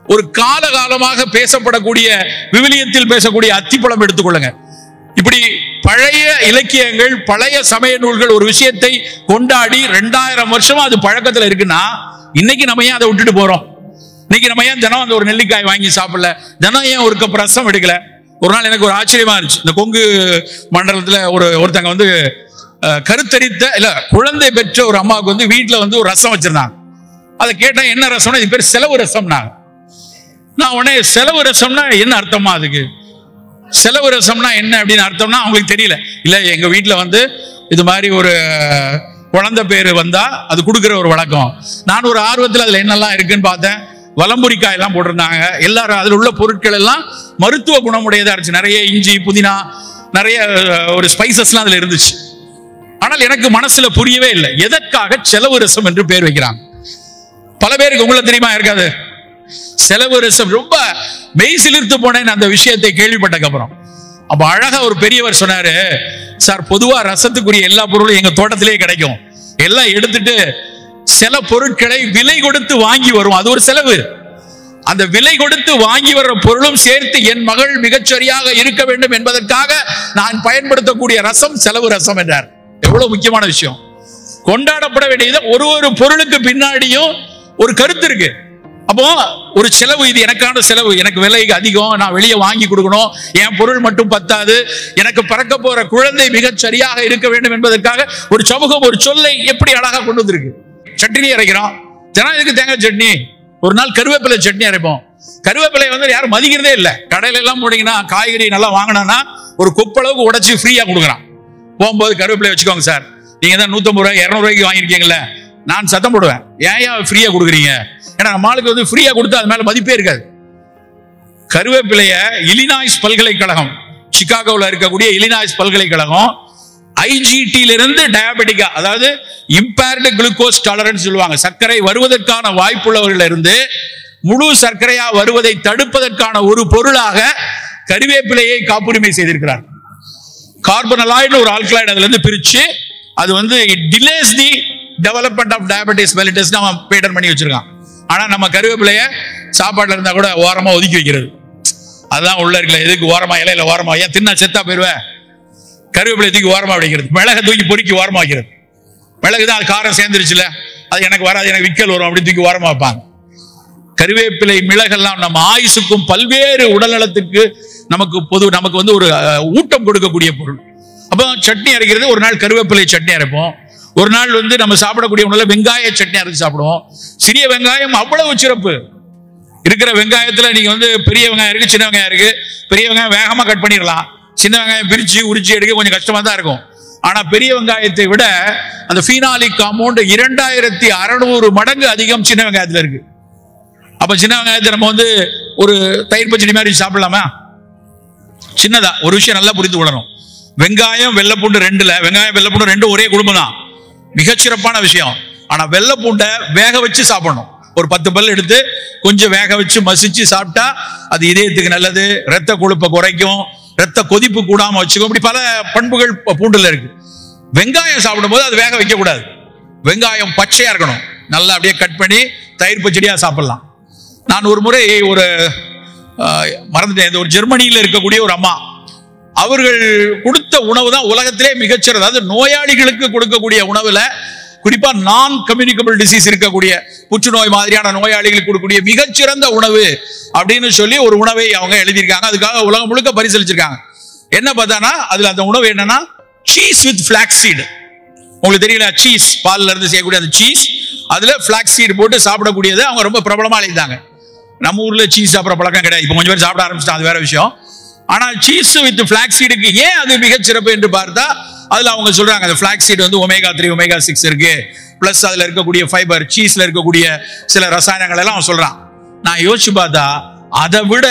ஒரு காலகாலமாக பேசப்படக்கூடிய, விவிலியத்தில் பேசக்கூடிய அத்திப்பழம் எடுத்துக்கொள்ளுங்க. இப்படி பழைய இலக்கியங்கள், பழைய சமய நூல்கள் ஒரு விஷயத்தை கொண்டாடி 2000 வருஷமா அது பழக்கத்துல இருக்குன்னா, இன்னைக்கு நம்ம ஏன் அதை விட்டுட்டு போறோம்? இன்னைக்கு நம்ம ஏன் தினம் அந்த ஒரு நெல்லிக்காய் வாங்கி சாப்பிடல? தினம் ஏன் ஒரு கப் ரசம் எடுக்கல? ஒரு நாள் எனக்கு ஒரு ஆச்சரியமா இருந்துச்சு. இந்த கொங்கு மண்டலத்துல ஒருத்தங்க வந்து கருத்தரித்த இல்ல குழந்தை பெற்ற ஒரு அம்மாவுக்கு வந்து வீட்டுல வந்து ஒரு ரசம் வச்சிருந்தாங்க. அதை கேட்டா என்ன ரசம்னா, இது பேர் செலவு ரசம்னா. நான் உடனே செலவு ரசம்னா என்ன அர்த்தமா, அதுக்கு செலவு ரசம்னா என்ன அப்படின்னு அர்த்தம்னா அவங்களுக்கு தெரியல. இல்ல எங்க வீட்டுல வந்து இது மாதிரி ஒரு குழந்தை பேரு வந்தா அது கொடுக்குற ஒரு வழக்கம். நான் ஒரு ஆர்வத்தில் அதுல என்னெல்லாம் இருக்குன்னு பார்த்தேன். வலம்புரிக்காய் எல்லாம் போட்டிருந்தாங்க. எல்லாரும் அதுல உள்ள பொருட்கள் எல்லாம் மருத்துவ குணமுடையதா இருந்துச்சு. நிறைய இஞ்சி, புதினா, நிறைய ஒரு ஸ்பைசஸ்லாம் அதுல இருந்துச்சு. ஆனால் எனக்கு மனசுல புரியவே இல்லை, எதற்காக செலவு ரசம் என்று பேர் வைக்கிறாங்க. பல பேருக்கு உங்களை தெரியுமா இருக்காது. செலவு ரசம் ரொம்ப மெய் சிலிர்த்து போனேன் அந்த விஷயத்தை கேள்விப்பட்டதுக்கு அப்புறம். அப்ப அழகா ஒரு பெரியவர் சொன்னாரு, சார் பொதுவா ரசத்துக்குரிய எல்லா பொருளும் எங்க தோட்டத்திலேயே கிடைக்கும். எல்லாம் எடுத்துட்டு சில பொருட்களை விலை கொடுத்து வாங்கி வரும், அது ஒரு செலவு. அந்த விலை கொடுத்து வாங்கி வர்ற பொருளும் சேர்த்து என் மகள் மிகச்சரியாக இருக்க வேண்டும் என்பதற்காக நான் பயன்படுத்தக்கூடிய ரசம் செலவு ரசம் என்றார். எவ்வளவு முக்கியமான விஷயம். கொண்டாடப்பட வேண்டியது ஒரு ஒரு பொருளுக்கு பின்னாடியும் ஒரு கருத்து இருக்கு. அப்போ ஒரு செலவு, இது எனக்கான செலவு, எனக்கு விலை அதிகம், நான் வெளியே வாங்கி கொடுக்கணும், என் பொருள் மட்டும் பத்தாது, எனக்கு பிறக்க போற குழந்தை மிகச் சரியாக இருக்க வேண்டும் என்பதற்காக ஒரு சமூகம் ஒரு சொல்லை எப்படி அழகா கொண்டு வந்திருக்கு. சட்னி அரைக்கிறோம், தினம் இதுக்கு தேங்காய் சட்னி, ஒரு நாள் கருவேப்பிலை சட்னி அரைப்போம். கருவேப்பிலை வந்து யாரும் மதிக்கிறதே இல்லை. கடையில எல்லாம் போனீங்கன்னா காய்கறி நல்லா வாங்கினா ஒரு கொப்பளவுக்கு உடைச்சு ஃப்ரீயா கொடுக்குறான். போகும்போது கருவேப்பிலை வச்சுக்கோங்க சார், நீங்க தான் 150 ரூபாய் 200 ரூபாய்க்கு வாங்கிருக்கீங்கல்ல, நான் சத்தம் போடுவேன், ஏன் ஃப்ரீயா கொடுக்குறீங்க? ஏன்னா நம்மளுக்கு வந்து ஃப்ரீயா கொடுத்தா அது மேல மதிப்பே இருக்காது. கருவேப்பிலைய இலினாய்ஸ் பல்கலைக்கழகம், சிகாகோவில் இருக்கக்கூடிய இலினாய்ஸ் பல்கலைக்கழகம் ஐஜிடியில இருந்து டயபெட்டிக்கா, அதாவது இம்பேர்டு குளுக்கோஸ் டாலரன்ஸ் சொல்லுவாங்க, சர்க்கரை வருவதற்கான வாய்ப்புள்ளவர்கள் இருந்து முழு சர்க்கரையா வருவதை தடுப்பதற்கான ஒரு பொருளாக கருவேப்பிலையை காப்புரிமை செய்திருக்கிறார். கார்பனலாய்டு ஒரு ஆல்கலாய்டு அதுல இருந்து பிரிச்சு அது வந்து it delays the development of diabetes mellitus நம்ம பேட்டன் பண்ணி வச்சிருக்கான். ஆனா நம்ம கருவேப்பிலைய சாப்பாடுல இருந்தா கூட ஓரமா ஒதுக்கி வைக்கிறது. அதுதான் உள்ள இருக்கல, எதுக்கு ஓரமா இலையில ஓரமா, ஏன் தின்னா செத்தா போயிருவேன், கருவேப்பிலை தூக்கி ஓரமா வைக்கிறது, மிளகை தூக்கி பொறுக்கி ஓரமா வைக்கிறது. மிளகு தான் காரம் சேர்ந்துருச்சுல, அது எனக்கு வராது, எனக்கு விக்கல் வரும் அப்படின்னு தூக்கி ஓரமா வைப்பாங்க. கருவேப்பிலை மிளகெல்லாம் நம்ம ஆயுசுக்கும் பல்வேறு உடல்நலத்துக்கு நமக்கு வந்து ஒரு ஊட்டம் கொடுக்கக்கூடிய பொருள். அப்போ சட்னி அரைக்கிறது, ஒரு நாள் கருவேப்பிலை சட்னி அரைப்போம், ஒரு நாள் வந்து நம்ம சாப்பிடக்கூடிய உணவுல வெங்காய சட்னி அரைச்சு சாப்பிடுவோம். சிறிய வெங்காயம் அவ்வளவு சிறப்பு. இருக்கிற வெங்காயத்துல நீங்க வந்து பெரிய வெங்காயம் இருக்கு, சின்ன வெங்காயம் இருக்கு. பெரிய வெங்காயம் வேகமா கட் பண்ணிடலாம், சின்ன வெங்காயம் பிரிச்சு உரிச்சு எடுக்க கொஞ்சம் கஷ்டமா தான் இருக்கும். ஆனா பெரிய வெங்காயத்தை விட அந்த ஃபீனாலிக் காம்பவுண்ட் 2600 மடங்கு அதிகம் சின்ன வெங்காயத்துல இருக்கு. அப்ப சின்ன வெங்காயத்தை நம்ம வந்து ஒரு தயிர் பச்சடி மாதிரி சாப்பிடலாமா? சின்னதா ஒரு விஷயம் நல்லா புரிந்து கொள்ளணும். வெங்காயம் வெள்ளைப்பூண்டு ரெண்டுல, வெங்காயம் வெள்ளைப்பூண்டு ரெண்டும் ஒரே குடும்பம் தான், மிகச்சிறப்பான விஷயம். ஆனா வெள்ளைப்பூண்டை வேக வச்சு சாப்பிடணும். ஒரு 10 பல் எடுத்து கொஞ்சம் வேக வச்சு மசிச்சு சாப்பிட்டா அது இதயத்துக்கு நல்லது, ரத்த கொழுப்பை குறைக்கும், ரத்த கொதிப்பு கூடாம வச்சுக்கும். இப்படி பல பண்புகள் பூண்டுல இருக்கு. வெங்காயம் சாப்பிடும் போது அது வேக வைக்க கூடாது, வெங்காயம் பச்சையா இருக்கணும், நல்லா அப்படியே கட் பண்ணி தயிர் பச்சடியா சாப்பிடலாம். நான் ஒரு முறை ஒரு மறந்துட்டேன், ஒரு ஜெர்மனியில் இருக்கக்கூடிய ஒரு அம்மா, அவர்கள் கொடுத்த உணவு தான் உலகத்திலே மிகச்சிறந்த, அதாவது நோயாளிகளுக்கு கொடுக்கக்கூடிய உணவுல குறிப்பா நான் கம்யூனிகபிள் டிசீஸ் இருக்கக்கூடிய புற்றுநோய் மாதிரியான நோயாளிகளுக்கு கொடுக்கக்கூடிய மிகச்சிறந்த உணவு அப்படின்னு சொல்லி ஒரு உணவை அவங்க எழுதியிருக்காங்க. அதுக்காக உலகம் முழுக்க பரிசீலிச்சிருக்காங்க. என்ன பார்த்தானா அதுல அந்த உணவு என்னன்னா சீஸ் வித் ஃபிளாக்ஸ் சீடு. உங்களுக்கு தெரியல, சீஸ் பால்ல இருந்து செய்யக்கூடிய அந்த சீஸ், அதுல ஃபிளாக்ஸ் சீடு போட்டு சாப்பிடக்கூடியது அவங்க ரொம்ப பிரபலமா எழுதிட்டாங்க. நம்ம ஊர்ல சீஸ் சாப்பிட்ற பழக்கம் கிடையாது, இப்போ கொஞ்சம் பேர் சாப்பிட ஆரம்பிச்சிட்டாங்க, அது வேற விஷயம். ஆனால் சீஸ் வித் ஃபிளாக்ஸ் சீடுக்கு ஏன் அது மிகச்சிறப்பு என்று பார்த்தா அதுல அவங்க சொல்றாங்க, அந்த ஃபிளாக்ஸ் சீடு வந்து ஒமேகா 3 ஒமேகா 6 இருக்கு, பிளஸ் அதுல இருக்கக்கூடிய ஃபைபர், சீஸ்ல இருக்கக்கூடிய சில ரசாயனங்கள் எல்லாம் அவன் சொல்றான். நான் யோசிச்சு பார்த்தா அதை விட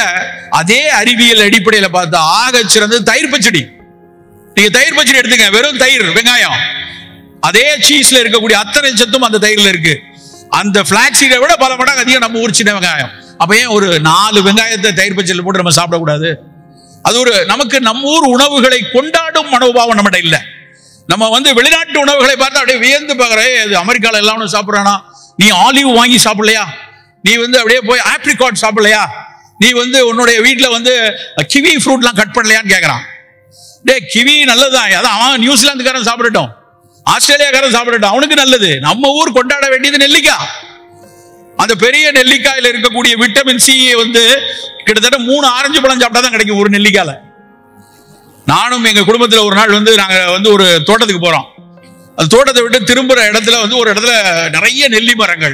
அதே அறிவியல் அடிப்படையில் பார்த்தா ஆக சிறந்தது தயிர் பச்சடி. நீங்க தயிர் பச்சடி எடுத்துங்க, வெறும் தயிர் வெங்காயம், அதே சீஸ்ல இருக்கக்கூடிய அத்தனை சத்தும் அந்த தயிர்ல இருக்கு. அந்த ஃபிளாக்ஸ் சீடை விட பல மடங்கு அதிகம் நம்ம ஊர் சின்ன வெங்காயம். அப்ப ஏன் ஒரு 4 வெங்காயத்தை தயிர் பச்சடியில் போட்டு நம்ம சாப்பிடக்கூடாது? அது ஒரு நமக்கு நம்ம ஊர் உணவுகளை கொண்டாடும் மனோபாவம் நம்மகிட்ட இல்ல. நம்ம வந்து வெளிநாட்டு உணவுகளை பார்த்தா அப்படியே வியந்து பார்க்கறே, அது அமெரிக்கால எல்லாம் சாப்பிட்றானா, நீ ஆலிவ் வாங்கி சாப்பிடலையா, நீ வந்து அப்படியே போய் ஆப்ரிகாட் சாப்பிடலையா, நீ வந்து உன்னுடைய வீட்டில் வந்து கிவி ஃப்ரூட்லாம் கட் பண்ணலையான்னு கேட்கறான். டே கிவி நல்லதுதான், அதான் அவன் நியூசிலாந்துக்காரன் சாப்பிடட்டும், ஆஸ்திரேலியாக்காரன் சாப்பிடட்டும், அவனுக்கு நல்லது. நம்ம ஊர் கொண்டாட வேண்டியது நெல்லிக்காய். அந்த பெரிய நெல்லிக்காயில இருக்கக்கூடிய விட்டமின் சி வந்து கிட்டத்தட்ட 3 ஆரஞ்சு பழம் சாப்பிட்டா தான் கிடைக்கும் ஒரு நெல்லிக்காயில. நானும் எங்க குடும்பத்தில் ஒரு நாள் வந்து நாங்க வந்து ஒரு தோட்டத்துக்கு போறோம். அந்த தோட்டத்தை விட்டு திரும்புற இடத்துல வந்து ஒரு இடத்துல நிறைய நெல்லி மரங்கள்.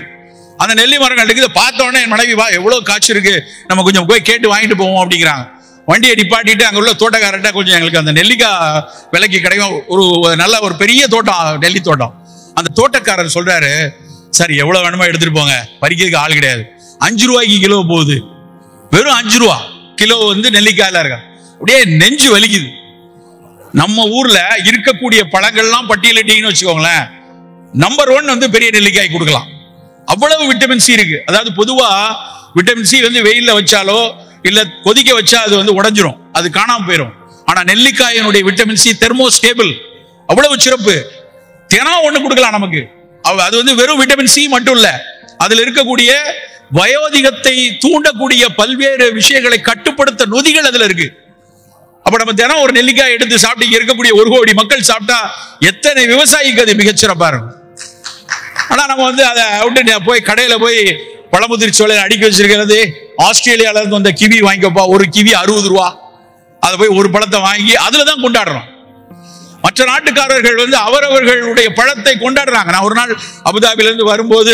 அந்த நெல்லி மரங்கள் இருக்குது. பார்த்தோன்னே என் மனைவி, வா எவ்வளவு காய்ச்சி இருக்கு, நம்ம கொஞ்சம் போய் கேட்டு வாங்கிட்டு போவோம் அப்படிங்கிறாங்க. வண்டியை நிப்பாட்டிட்டு அங்க உள்ள தோட்டக்காரர்கிட்ட கொஞ்சம் எங்களுக்கு அந்த நெல்லிக்காய் விலைக்கு கிடைக்கும், ஒரு நல்ல ஒரு பெரிய தோட்டம், நெல்லி தோட்டம். அந்த தோட்டக்காரர் சொல்றாரு, சார் எவ்வளவு வேணுமோ எடுத்துட்டு போங்க, பறிக்கிறதுக்கு ஆள் கிடையாது. 5 ரூபாய்க்கு கிலோ போகுது, வெறும் 5 ரூபா கிலோ வந்து நெல்லிக்காயில இருக்க. அப்படியே நெஞ்சு வலிக்குது. நம்ம ஊர்ல இருக்கக்கூடிய பழங்கள்லாம் பட்டியலிட்டீங்கன்னு வச்சுக்கோங்களேன், நம்பர் 1 வந்து பெரிய நெல்லிக்காய் கொடுக்கலாம். அவ்வளவு விட்டமின் சி இருக்கு. அதாவது பொதுவா விட்டமின் சி வந்து வெயில்ல வச்சாலோ இல்ல கொதிக்க வச்சா அது வந்து உடைஞ்சிரும், அது காணாம போயிடும். ஆனா நெல்லிக்காயினுடைய விட்டமின் சி தெர்மோஸ்டேபிள், அவ்வளவு சிறப்பு. தினம் 1 கொடுக்கலாம் நமக்கு. அது வந்து வெறும் விட்டமின் சி மட்டும் இல்ல, அதுல இருக்கக்கூடிய வயோதிகத்தை தூண்டக்கூடிய பல்வேறு விஷயங்களை கட்டுப்படுத்த நொதிகள் அதுல இருக்கு. அப்ப நம்ம தினம் ஒரு நெல்லிக்காய் எடுத்து சாப்பிட்டு இங்க இருக்கக்கூடிய 1 கோடி மக்கள் சாப்பிட்டா எத்தனை விவசாயிக்கு அது மிகச்சிறப்பா இருக்கும். ஆனா நம்ம வந்து அதை விட்டு போய் கடையில போய் பழமுதிர் சோலை அடிக்க வச்சிருக்கிறது, ஆஸ்திரேலியால இருந்து வந்த கிவி வாங்கிக்கப்பா, ஒரு கிவி 60 ரூபா, அதை போய் ஒரு பழத்தை வாங்கி அதுலதான் கொண்டாடுறோம். மற்ற நாட்டுக்காரர்கள் வந்து அவரவர்களுடைய பழத்தை கொண்டாடுறாங்க. நான் ஒரு நாள் அபுதாபில இருந்து வரும்போது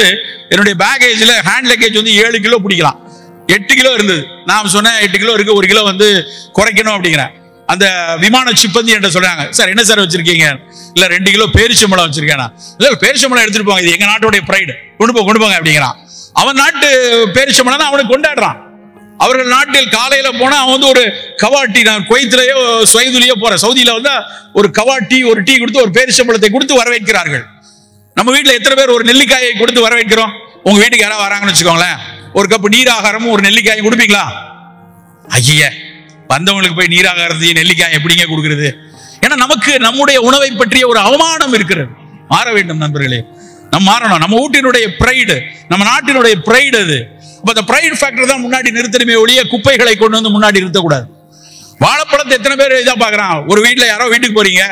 என்னுடைய பேகேஜ்ல ஹேண்ட் லக்கேஜ் வந்து 7 கிலோ பிடிக்கலாம், 8 கிலோ இருந்தது. நான் சொன்னேன் 8 கிலோ இருக்கு, 1 கிலோ வந்து குறைக்கணும் அப்படிங்கிறேன். அந்த விமான சிப்பந்தி என்ற சொல்றாங்க, சார் என்ன சார் வச்சிருக்கீங்க? இல்ல 2 கிலோ பேரிச்சம்பழம் வச்சிருக்கேன். இல்ல பேரிச்சம்பழம் எடுத்துட்டு போங்க, இது எங்க நாட்டுடைய பிரைடு, கொண்டு போங்க அப்படிங்கிறான். அவன் நாட்டு பேரிச்சம்பழம் அவனுக்கு கொண்டாடுறான். அவர்கள் நாட்டில் காலையில போனா அவன் வந்து ஒரு கவாட்டி, நான் குவைத்திலேயோ சுவைதுலயோ போறேன், சவுதியில வந்து ஒரு கவாட்டி, ஒரு டீ கொடுத்து ஒரு பேரிச்சம்பழத்தை கொடுத்து வரவேற்கிறார்கள். நம்ம வீட்டுல எத்தனை பேர் ஒரு நெல்லிக்காயை கொடுத்து வரவேற்கிறோம்? உங்க வீட்டுக்கு யாராவது வராங்கன்னு வச்சுக்கோங்களேன், ஒரு கப்பு நீராகாரமும் ஒரு நெல்லிக்காயும் கொடுப்பீங்களா? ஐய, வந்தவங்களுக்கு போய் நீராகாரத்தையும் நெல்லிக்காய் எப்படிங்க கொடுக்கிறது? ஏன்னா நமக்கு நம்முடைய உணவை பற்றிய ஒரு அவமானம் இருக்கிறது. மாற வேண்டும் நண்பர்களே, நம்ம மாறணும். நம்ம வீட்டினுடைய பிரைடு, நம்ம நாட்டினுடைய பிரைடு அது. அப்ப அந்த பிரைட் ஃபேக்டர் தான் முன்னாடி நிறுத்தணுமே ஒழிய குப்பைகளை கொண்டு வந்து முன்னாடி நிறுத்தக்கூடாது. வாழைப்பழத்தை எத்தனை பேர் இதா பாக்குறான்? ஒரு வீட்டுல யாரோ வீட்டுக்கு போறீங்க,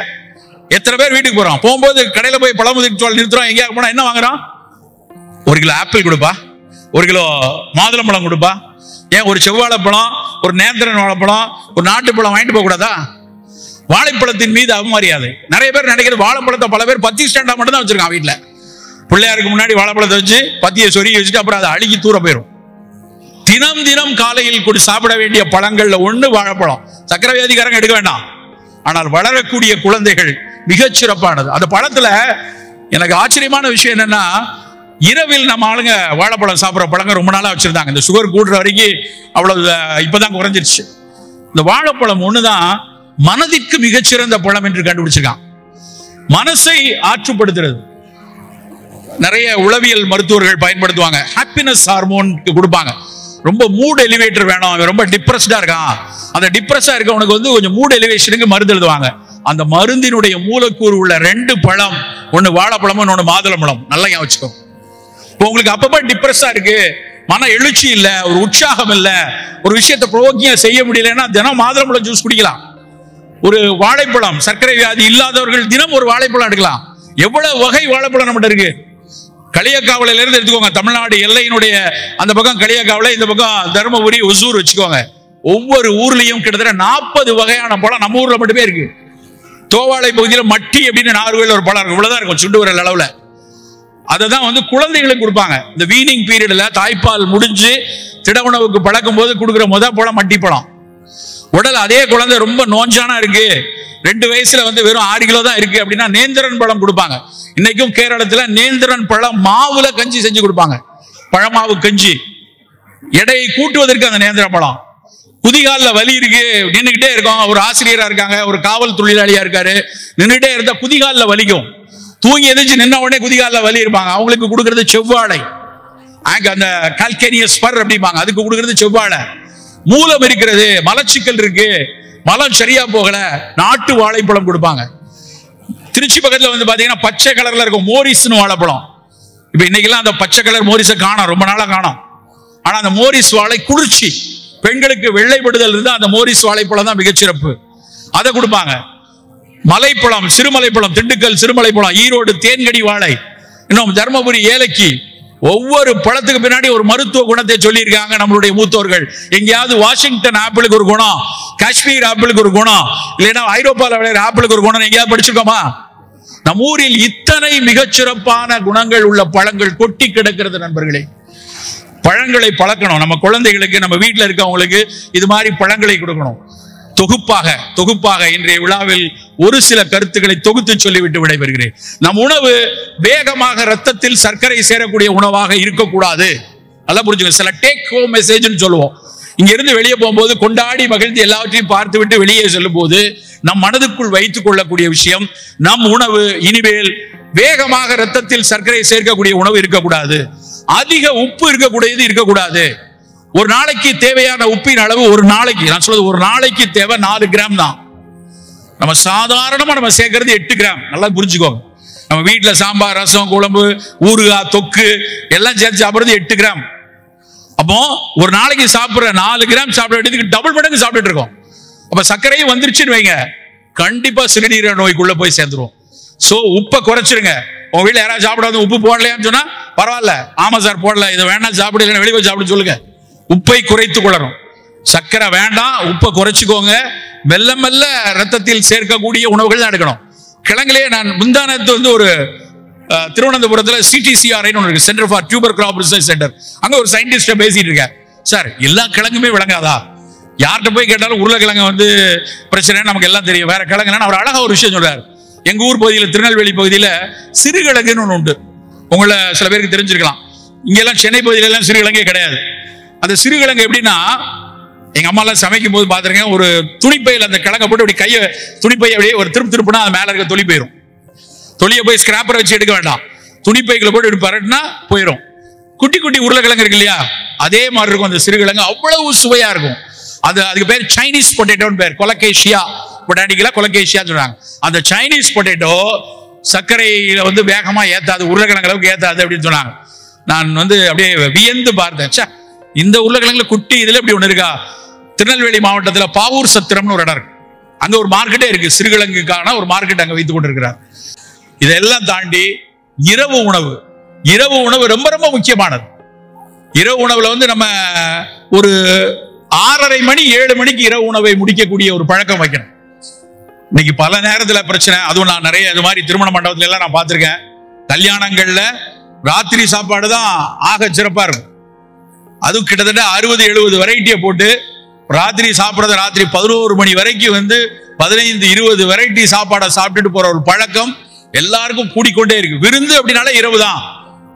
எத்தனை பேர் வீட்டுக்கு போறோம், போகும்போது கடையில போய் பழமுதிர் சோலை நிறுத்துறோம், எங்கேயா போனா என்ன வாங்குறோம்? 1 கிலோ ஆப்பிள் கொடுப்பா, 1 கிலோ மாதுளம்பழம் கொடுப்பா, ஏன் ஒரு செவ்வாழைப்பழம், ஒரு நேந்திரன் வாழைப்பழம், ஒரு நாட்டுப்பழம் வாங்கிட்டு போக கூடாதா? வாழைப்பழத்தின் மீது அவமரியாதை. நிறைய பேர் நினைக்கிறது வாழைப்பழத்தை பல பேர் பத்தி ஸ்டாண்டா மட்டும் தான் வச்சிருக்கான் வீட்டுல. பிள்ளையாருக்கு முன்னாடி வாழைப்பழத்தை வச்சு பத்தியை சொருகி வச்சுட்டு அப்புறம் அதை அழுகி தூர போயிடும். தினம் தினம் காலையில் கூட சாப்பிட வேண்டிய பழங்கள்ல 1 வாழைப்பழம். சக்கரை வியாதிக்காரங்க எடுக்க வேண்டாம், ஆனால் வளரக்கூடிய குழந்தைகள் மிகச் சிறப்பானது. அந்த பழத்துல எனக்கு ஆச்சரியமான விஷயம் என்னன்னா, இரவில் நம்ம ஆளுங்க வாழைப்பழம் சாப்பிட்ற பழங்க ரொம்ப நாளா வச்சிருந்தாங்க. இந்த சுகர் கூடுற வரைக்கும் அவ்வளவு இப்பதான் குறைஞ்சிருச்சு. இந்த வாழைப்பழம் ஒண்ணுதான் மனதிற்கு மிகச்சிறந்த பழம் என்று கண்டுபிடிச்சிருக்கான். மனசை ஆற்றுப்படுத்துறது. நிறைய உளவியல் மருத்துவர்கள் பயன்படுத்துவாங்க. ஹாப்பினஸ் ஹார்மோன் கொடுப்பாங்க. ரொம்ப மூட் எலிவேட்டர் வேணும், அவன் ரொம்ப டிப்ரெஸ்டா இருக்கான், அந்த டிப்ரெஸ்ஸா இருக்க உனக்கு வந்து கொஞ்சம் மூட் எலிவேஷனுக்கு மருந்து எழுதுவாங்க. அந்த மருந்தினுடைய மூலக்கூறு உள்ள 2 பழம், ஒன்னு வாழைப்பழமும் இன்னொன்னு மாதுளம்பழம். நல்லா யோசிச்சுக்கோ. இப்போ உங்களுக்கு அப்பப்ப டிப்ரெஸ்ஸா இருக்கு, மன எழுச்சி இல்ல, ஒரு உற்சாகம் இல்ல, ஒரு விஷயத்தை ப்ரோக்கியா செய்ய முடியலன்னா தினம் மாதுளம்பழம் ஜூஸ் குடிக்கலாம். ஒரு வாழைப்பழம், சர்க்கரை வியாதி இல்லாதவர்கள் தினம் ஒரு வாழைப்பழம் எடுக்கலாம். எவ்வளவு வகை வாழைப்பழம் நம்மகிட்ட இருக்கு. களியக்காவலையில இருந்து எடுத்துக்கோங்க, தமிழ்நாடு எல்லையினுடைய அந்த பக்கம் களியக்காவலை, இந்த பக்கம் தருமபுரி, ஒசூர் வச்சுக்கோங்க. ஒவ்வொரு ஊர்லயும் கிட்டத்தட்ட 40 வகையான பழம் நம்ம ஊர்ல மட்டுமே இருக்கு. தோவாளை பகுதியில் மட்டி அப்படின்னு நாகர்கோவில் ஒரு பழம் இருக்கு, இவ்வளவுதான் இருக்கும், சுண்டு விரல் அளவுல. அதை தான் வந்து குழந்தைகளுக்கு கொடுப்பாங்க. இந்த வீனிங் பீரியட்ல தாய்ப்பால் முடிஞ்சு திட உணவுக்கு பழக்கும் போது கொடுக்குற பழம் மட்டி பழம். உடல் அதே குழந்தை ரொம்ப நோஞ்சானா இருக்கு, 2 வயசுல வந்து வெறும் 6 கிலோ தான் இருக்கு அப்படின்னா நேந்திரன் பழம் கொடுப்பாங்க. இன்னைக்கும் கேரளத்துல நேந்திரன் பழம் மாவுல கஞ்சி செஞ்சு கொடுப்பாங்க, பழமாவு கஞ்சி. எடையை கூட்டுவதற்கு அந்த நேந்திர பழம். குதிகாலில் வலி இருக்கு, நின்றுகிட்டே இருக்கும், ஒரு ஆசிரியரா இருக்காங்க, ஒரு காவல் தொழிலாளியா இருக்காரு, நின்றுட்டே இருந்தா குதிகாலில் வலிக்கும், தூங்கி எதிர்த்து நின்ன உடனே குதிகாலில் வலி இருப்பாங்க, அவங்களுக்கு கொடுக்கறது செவ்வாழை. அந்த கால்கேனியஸ் ஸ்பர் அப்படிம்பாங்க, அதுக்கு கொடுக்கறது செவ்வாழை. மூலம் இருக்கிறது, மலச்சிக்கல் இருக்கு, மலம் சரியா போகல, நாட்டு வாழைப்பழம் கொடுப்பாங்க. திருச்சி பக்கத்துல வந்து பாத்தீங்கன்னா பச்சை கலர்ல இருக்கும் மோரிஸ்னு வாழைப்பழம். இப்ப இன்னைக்கெல்லாம் அந்த பச்சை கலர் மோரிஸை காணோம், ரொம்ப நாளா காணோம். ஆனா அந்த மோரிஸ் வாழை குளிர்ச்சி, பெண்களுக்கு வெள்ளைப்படுதல் இருந்தா அந்த மோரிஸ் வாழைப்பழம் தான் மிகச்சிறப்பு, அதை கொடுப்பாங்க. மலைப்பழம், சிறுமலைப்பழம், திண்டுக்கல் சிறுமலைப்பழம், ஈரோடு தேன்கடி வாழை, இன்னும் தர்மபுரி ஏலக்கி. ஒவ்வொரு பழத்துக்கு பின்னாடி ஒரு மருத்துவ குணத்தை சொல்லியிருக்காங்க நம்மளுடைய மூத்தோர்கள். எங்கேயாவது வாஷிங்டன் ஆப்பிளுக்கு ஒரு குணம், காஷ்மீர் ஆப்பிளுக்கு ஒரு குணம், இல்லைன்னா ஐரோப்பாவில் விளையாடுற ஆப்பிளுக்கு ஒரு குணம் எங்கேயாவது படிச்சிருக்கோமா? நம் ஊரில் இத்தனை மிகச்சிறப்பான குணங்கள் உள்ள பழங்கள் கொட்டி கிடக்கிறது நண்பர்களே. பழங்களை பழக்கணும். நம்ம குழந்தைகளுக்கு, நம்ம வீட்டில் இருக்கவங்களுக்கு இது மாதிரி பழங்களை கொடுக்கணும். தொகுப்பாக இன்றைய விழாவில் ஒரு சில கருத்துக்களை தொகுத்து சொல்லிவிட்டு விடைபெறுகிறேன். நம் உணவு வேகமாக ரத்தத்தில் சர்க்கரை சேரக்கூடிய உணவாக இருக்கக்கூடாது. நல்லா புரிஞ்சுங்க. சில டேக் ஹோம் மெசேஜ்னு சொல்லுவோம். இங்க இருந்து வெளியே போகும்போது கொண்டாடி மகிழ்ந்து எல்லாவற்றையும் பார்த்து விட்டு வெளியே செல்லும் போது நம் மனதுக்குள் வைத்துக் கொள்ளக்கூடிய விஷயம், நம் உணவு இனிமேல் வேகமாக ரத்தத்தில் சர்க்கரை சேர்க்கக்கூடிய உணவு இருக்கக்கூடாது. அதிக உப்பு இருக்கக்கூடாது. ஒரு நாளைக்கு தேவையான உப்பின் அளவு, ஒரு நாளைக்கு நான் சொல்றது ஒரு நாளைக்கு தேவை 4 கிராம் தான். நம்ம சாதாரணமா நம்ம சேர்க்கிறது 8 கிராம். நல்லா புரிஞ்சுக்கோங்க. நம்ம வீட்டுல சாம்பார், ரசம், குழம்பு, ஊறுகாய், தொக்கு எல்லாம் சேர்த்து சாப்பிடுறது 8 கிராம். அப்போ ஒரு நாளைக்கு சாப்பிடுற 4 கிராம் சாப்பிட வேண்டியதுக்கு டபுள் மடங்கு சாப்பிட்டு இருக்கோம். அப்ப சர்க்கரையும் வந்துருச்சுன்னு வைங்க, கண்டிப்பா சிறுநீரக நோய்க்குள்ள போய் சேர்ந்துரும். சோ உப்பை குறைச்சிருங்க. உங்க வீட்டுல யாராவது சாப்பிடாது உப்பு போடலையான்னு சொன்னா பரவாயில்ல, ஆமா சார் போடல, இதை வேணா சாப்பிடல, வெளியே போய் சாப்பிட சொல்லுங்க. உப்பை குறைத்து கொள்ளணும். சர்க்கரை வேண்டாம், உப்பை குறைச்சிக்கோங்க. மெல்ல மெல்ல ரத்தத்தில் சேர்க்கக்கூடிய உணவுகள் தான் எடுக்கணும். கிழங்குலயே நான் முந்தானத்து வந்து ஒரு திருவனந்தபுரத்தில் CTCRI இருக்கு, centre for tuber crop research centre. அங்க ஒரு சயின்டிஸ்ட பேசிட்டு இருக்கார். சார் எல்லா கிழங்குமே விளங்காதா? யார்கிட்ட போய் கேட்டாலும் உருளைக்கிழங்கு வந்து பிரச்சனை நமக்கு எல்லாம் தெரியும், வேற கிழங்குன்னு அவர் அழகா ஒரு விஷயம் சொல்றாரு. எங்க ஊர் பகுதியில், திருநெல்வேலி பகுதியில் சிறுகிழங்குன்னு ஒன்று உண்டு. உங்களை சில பேருக்கு தெரிஞ்சிருக்கலாம். இங்கெல்லாம் சென்னை பகுதியில எல்லாம் சிறுகிழங்கே கிடையாது. அந்த சிறுகிழங்கு எப்படின்னா, எங்க அம்மா எல்லாம் சமைக்கும் போது பாத்துருக்கேன், ஒரு துணிப்பையில் அந்த கிழங்கை போட்டு அப்படி கையை துணிப்பையை அப்படியே ஒரு திருப்புனா அது மேல இருக்க தொலி போயிடும். தொலியை போய் ஸ்கிராப்பரை வச்சு எடுக்க வேண்டாம், துணிப்பைகளை போட்டு இப்படி பரட்டினா போயிடும். குட்டி குட்டி உருளைக்கிழங்கு இருக்கு இல்லையா, அதே மாதிரி இருக்கும் அந்த சிறுகிழங்கு. அவ்வளவு சுவையா இருக்கும். அதுக்கு பேர் சைனீஸ் பொட்டேட்டோன்னு பேர். கொலகேஷியா பொட்டாட்டிக்கலா கொலகேஷியா சொல்றாங்க. அந்த சைனீஸ் பொட்டேட்டோ சர்க்கரையில வந்து வேகமா ஏத்தாது, உருளைக்கிழங்கு அளவுக்கு ஏத்தாது அப்படின்னு சொன்னாங்க. நான் வந்து அப்படியே வியந்து பார்த்தேன். இந்த உருளைக்கிழங்குல குட்டி இதுல இப்படி ஒண்ணு இருக்கா? திருநெல்வேலி மாவட்டத்தில் பாவூர் சத்திரம்னு ஒரு இடம் இருக்கு. அங்க ஒரு மார்க்கெட்டே இருக்கு, சிறுகிழங்குக்கான ஒரு மார்க்கெட் அங்க வைத்துக் கொண்டிருக்கிறார். இதெல்லாம் தாண்டி இரவு உணவு ரொம்ப ரொம்ப முக்கியமானது. இரவு உணவுல வந்து நம்ம ஒரு 6:30 மணி 7 மணிக்கு இரவு உணவை முடிக்கக்கூடிய ஒரு பழக்கம் வைக்கணும். இன்னைக்கு பல நேரத்துல பிரச்சனை. அதுவும் நான் நிறைய இது மாதிரி திருமண மண்டபத்துல எல்லாம் நான் பார்த்திருக்கேன். கல்யாணங்கள்ல ராத்திரி சாப்பாடு தான் ஆக சிறப்பா இருக்கும். அதுவும் கிட்டத்தட்ட 60-70 வெரைட்டியை போட்டு ராத்திரி சாப்பிடுறத ராத்திரி 11 மணி வரைக்கும் வந்து 15-20 வெரைட்டி சாப்பாடை சாப்பிட்டுட்டு போற ஒரு பழக்கம் எல்லாருக்கும் கூடிக்கொண்டே இருக்கு. விருந்து அப்படின்னாலே இரவு தான்,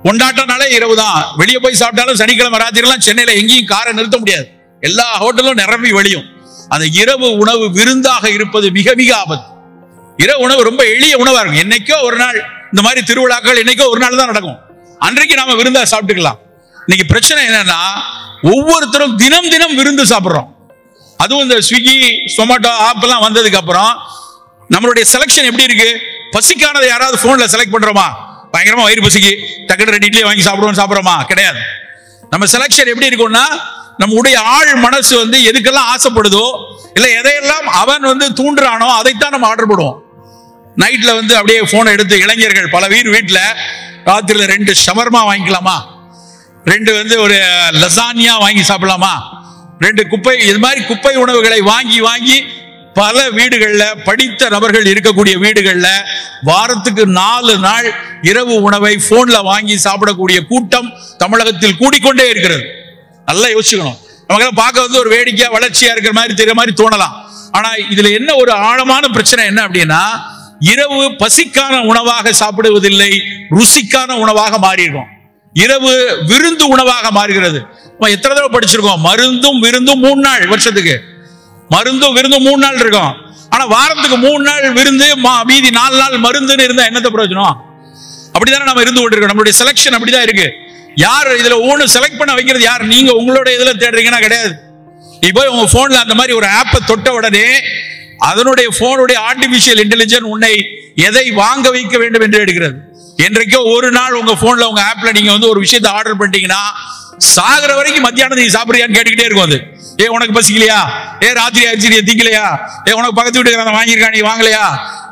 கொண்டாட்டனாலே இரவு தான். வெளியே போய் சாப்பிட்டாலும் சனிக்கிழமை ராத்திரி எல்லாம் சென்னையில எங்கேயும் காரை நிறுத்த முடியாது, எல்லா ஹோட்டலும் நிரம்பி வழியும். அந்த இரவு உணவு விருந்தாக இருப்பது மிக மிக ஆபத்து. இரவு உணவு ரொம்ப எளிய உணவா இருக்கும். என்னைக்கோ ஒரு நாள் இந்த மாதிரி திருவிழாக்கள் என்னைக்கோ ஒரு நாள் தான் நடக்கும், அன்றைக்கு நாம விருந்தா சாப்பிட்டுக்கலாம். இன்னைக்கு பிரச்சனை என்னன்னா, ஒவ்வொருத்தரும் தினம் தினம் விருந்து சாப்பிடுறோம். அதுவும் இந்த ஸ்விக்கி, சொமேட்டோ ஆப் எல்லாம் வந்ததுக்கு அப்புறம் நம்மளுடைய செலக்ஷன் எப்படி இருக்கு? பசிக்கானதை யாராவது போன்ல செலக்ட் பண்றோமா? பயங்கரமா வயிறு பசிக்கு டக்குனு 2 இட்லி வாங்கி சாப்பிடுறோமா? கிடையாது. நம்ம செலக்ஷன் எப்படி இருக்கும்னா, நம்முடைய ஆழ் மனசு வந்து எதுக்கெல்லாம் ஆசைப்படுதோ, இல்ல எதையெல்லாம் அவன் வந்து தூண்டுறானோ அதைத்தான் நம்ம ஆர்டர் பண்ணுவோம். நைட்ல வந்து அப்படியே போனை எடுத்து இளைஞர்கள் பல வீட்டுல ராத்திரில 2 ஷவர்மா வாங்கிக்கலாமா, 2 வந்து ஒரு லசானியா வாங்கி சாப்பிடலாமா, 2 குப்பை, இது மாதிரி குப்பை உணவுகளை வாங்கி வாங்கி பல வீடுகள்ல, படித்த நபர்கள் இருக்கக்கூடிய வீடுகள்ல வாரத்துக்கு 4 நாள் இரவு உணவை போன்ல வாங்கி சாப்பிடக்கூடிய கூட்டம் தமிழகத்தில் கூடிக்கொண்டே இருக்கிறது. நல்லா யோசிக்கணும். நமக்கு பார்க்க வந்து ஒரு வேடிக்கையா வளர்ச்சியா இருக்கிற மாதிரி தெரிய மாதிரி தோணலாம். ஆனா இதுல என்ன ஒரு ஆழமான பிரச்சனை என்ன அப்படின்னா, இரவு பசிக்கான உணவாக சாப்பிடுவதில்லை, ருசிக்கான உணவாக மாறிடும். இரவு விருந்து உணவாக மாறுகிறது. எத்தனை தடவை படிச்சிருக்கோம், மருந்தும் விருந்தும் 3 நாள், வருஷத்துக்கு மருந்தும் விருந்தும் 3 நாள் இருக்கும். ஆனா வாரத்துக்கு 3 நாள் விருந்து, மீதி 4 நாள் மருந்துன்னு இருந்தா என்னத்த பிரயோஜனம்? அப்படித்தானே நம்ம இருந்து கொண்டிருக்கோம். நம்மளுடைய செலக்ஷன் அப்படிதான் இருக்கு. யார் இதுல ஒண்ணு செலக்ட் பண்ண வைக்கிறது யார்? நீங்க உங்களோட இதுல தேடுறீங்கன்னா கிடையாது. இப்போ உங்க போன்ல அந்த மாதிரி ஒரு ஆப்பை தொட்ட உடனே அதனுடைய போனுடைய ஆர்டிபிஷியல் இன்டெலிஜென்ஸ் உன்னை எதை வாங்க வைக்க வேண்டும் என்று எடுக்கிறது. என்றைக்கோ ஒரு நாள் உங்க போன்ல உங்க ஆப்ல நீங்க வந்து ஒரு விஷயத்தை ஆர்டர் பண்ணிட்டீங்கன்னா, சாகிற வரைக்கும் மத்தியானம் நீ சாப்பிடுறியான்னு கேட்டுக்கிட்டே இருக்கும். அது உனக்கு பசிக்கலையா, ராத்திரி ஆயிடுச்சு நீ திங்கலையா, உனக்கு பக்கத்து வீட்டுக்கு வாங்கியிருக்கா நீ வாங்கலையா,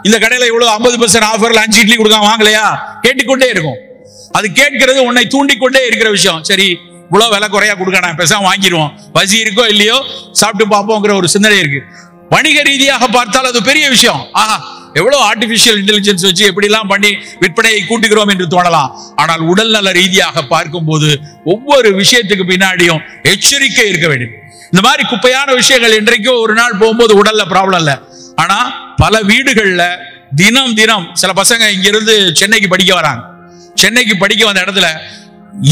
இந்த கடையில இவ்வளவு 50% ஆஃபர்ல 5 இட்லி கொடுக்க வாங்கலையா, கேட்டுக்கொண்டே இருக்கும். அது கேட்கிறது உன்னை தூண்டிக்கொண்டே இருக்கிற விஷயம். சரி, இவ்வளவு விலை குறையா கொடுக்க பேசாம வாங்கிடுவோம், பசி இருக்கோ இல்லையோ சாப்பிட்டு பார்ப்போங்கிற ஒரு சிந்தனை இருக்கு. வணிக ரீதியாக பார்த்தால் அது பெரிய விஷயம். ஆஹா, எவ்வளவு ஆர்டிபிஷியல் இன்டெலிஜென்ஸ் வச்சு எப்படிலாம் பண்ணி விற்பனையை கூட்டுகிறோம் என்று தோணலாம். ஆனால் உடல் நல ரீதியாக பார்க்கும்போது ஒவ்வொரு விஷயத்துக்கு பின்னாடியும் எச்சரிக்கை இருக்க வேண்டும். இந்த மாதிரி குப்பையான விஷயங்கள் இன்றைக்கோ ஒரு நாள் போகும்போது உடல்ல ப்ராப்ளம் இல்லை. ஆனா பல வீடுகள்ல தினம் தினம் சில பசங்க இங்க இருந்து சென்னைக்கு படிக்க வராங்க. சென்னைக்கு படிக்க வந்த இடத்துல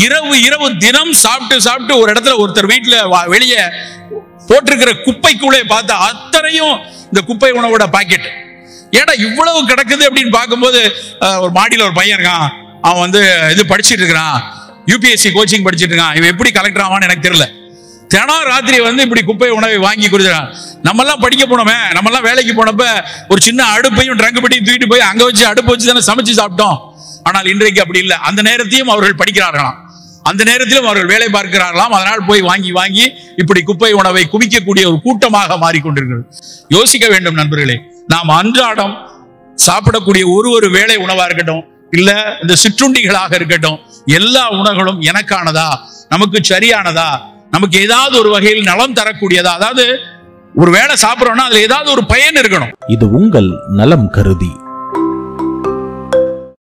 இரவு தினம் சாப்பிட்டு ஒரு இடத்துல ஒருத்தர் வீட்டுல வெளியே போட்டிருக்கிற குப்பைக்குள்ளே பார்த்தா அத்தனையும் இந்த குப்பை உணவோட பாக்கெட். ஏன்னா இவ்வளவு கிடக்குது அப்படின்னு பார்க்கும்போது ஒரு மாடியில் ஒரு பையன் இருக்கான், அவன் வந்து இது படிச்சுட்டு இருக்கிறான், யூபிஎஸ்சி கோச்சிங் படிச்சுட்டு இருக்கான், இவன் எப்படி கலெக்டர் ஆவான்னு எனக்கு தெரியல. தினம் ராத்திரி வந்து இப்படி குப்பை உணவை வாங்கி கொடுத்துறான். நம்மெல்லாம் படிக்க போனோமே, நம்மெல்லாம் வேலைக்கு போனப்ப ஒரு சின்ன அடுப்பையும் ட்ரங்கு பெட்டியும் தூக்கிட்டு போய் அங்க வச்சு அடுப்பு வச்சு தானே சமைச்சு சாப்பிட்டோம். ஆனால் இன்றைக்கு அப்படி இல்லை. அந்த நேரத்தையும் அவர்கள் படிக்கிறார்களாம், அந்த நேரத்திலும் அவர்கள் வேலை பார்க்கிறார்களாம். அதனால் போய் வாங்கி இப்படி குப்பை உணவை குவிக்கக்கூடிய ஒரு கூட்டமாக மாறிக்கொண்டிருக்கிறது. யோசிக்க வேண்டும் நண்பர்களே. நாம் அன்றாடம் சாப்பிடக்கூடிய ஒரு வேளை உணவா இருக்கட்டும், இல்ல இந்த சிற்றுண்டிகளாக இருக்கட்டும், எல்லா உணவுகளும் எனக்கானதா, நமக்கு சரியானதா, நமக்கு ஏதாவது ஒரு வகையில் நலம் தரக்கூடியதா, அதாவது ஒரு வேளை சாப்பிடறோம்னா அதுல ஏதாவது ஒரு பயன் இருக்கணும். இது உங்கள் நலம் கருதி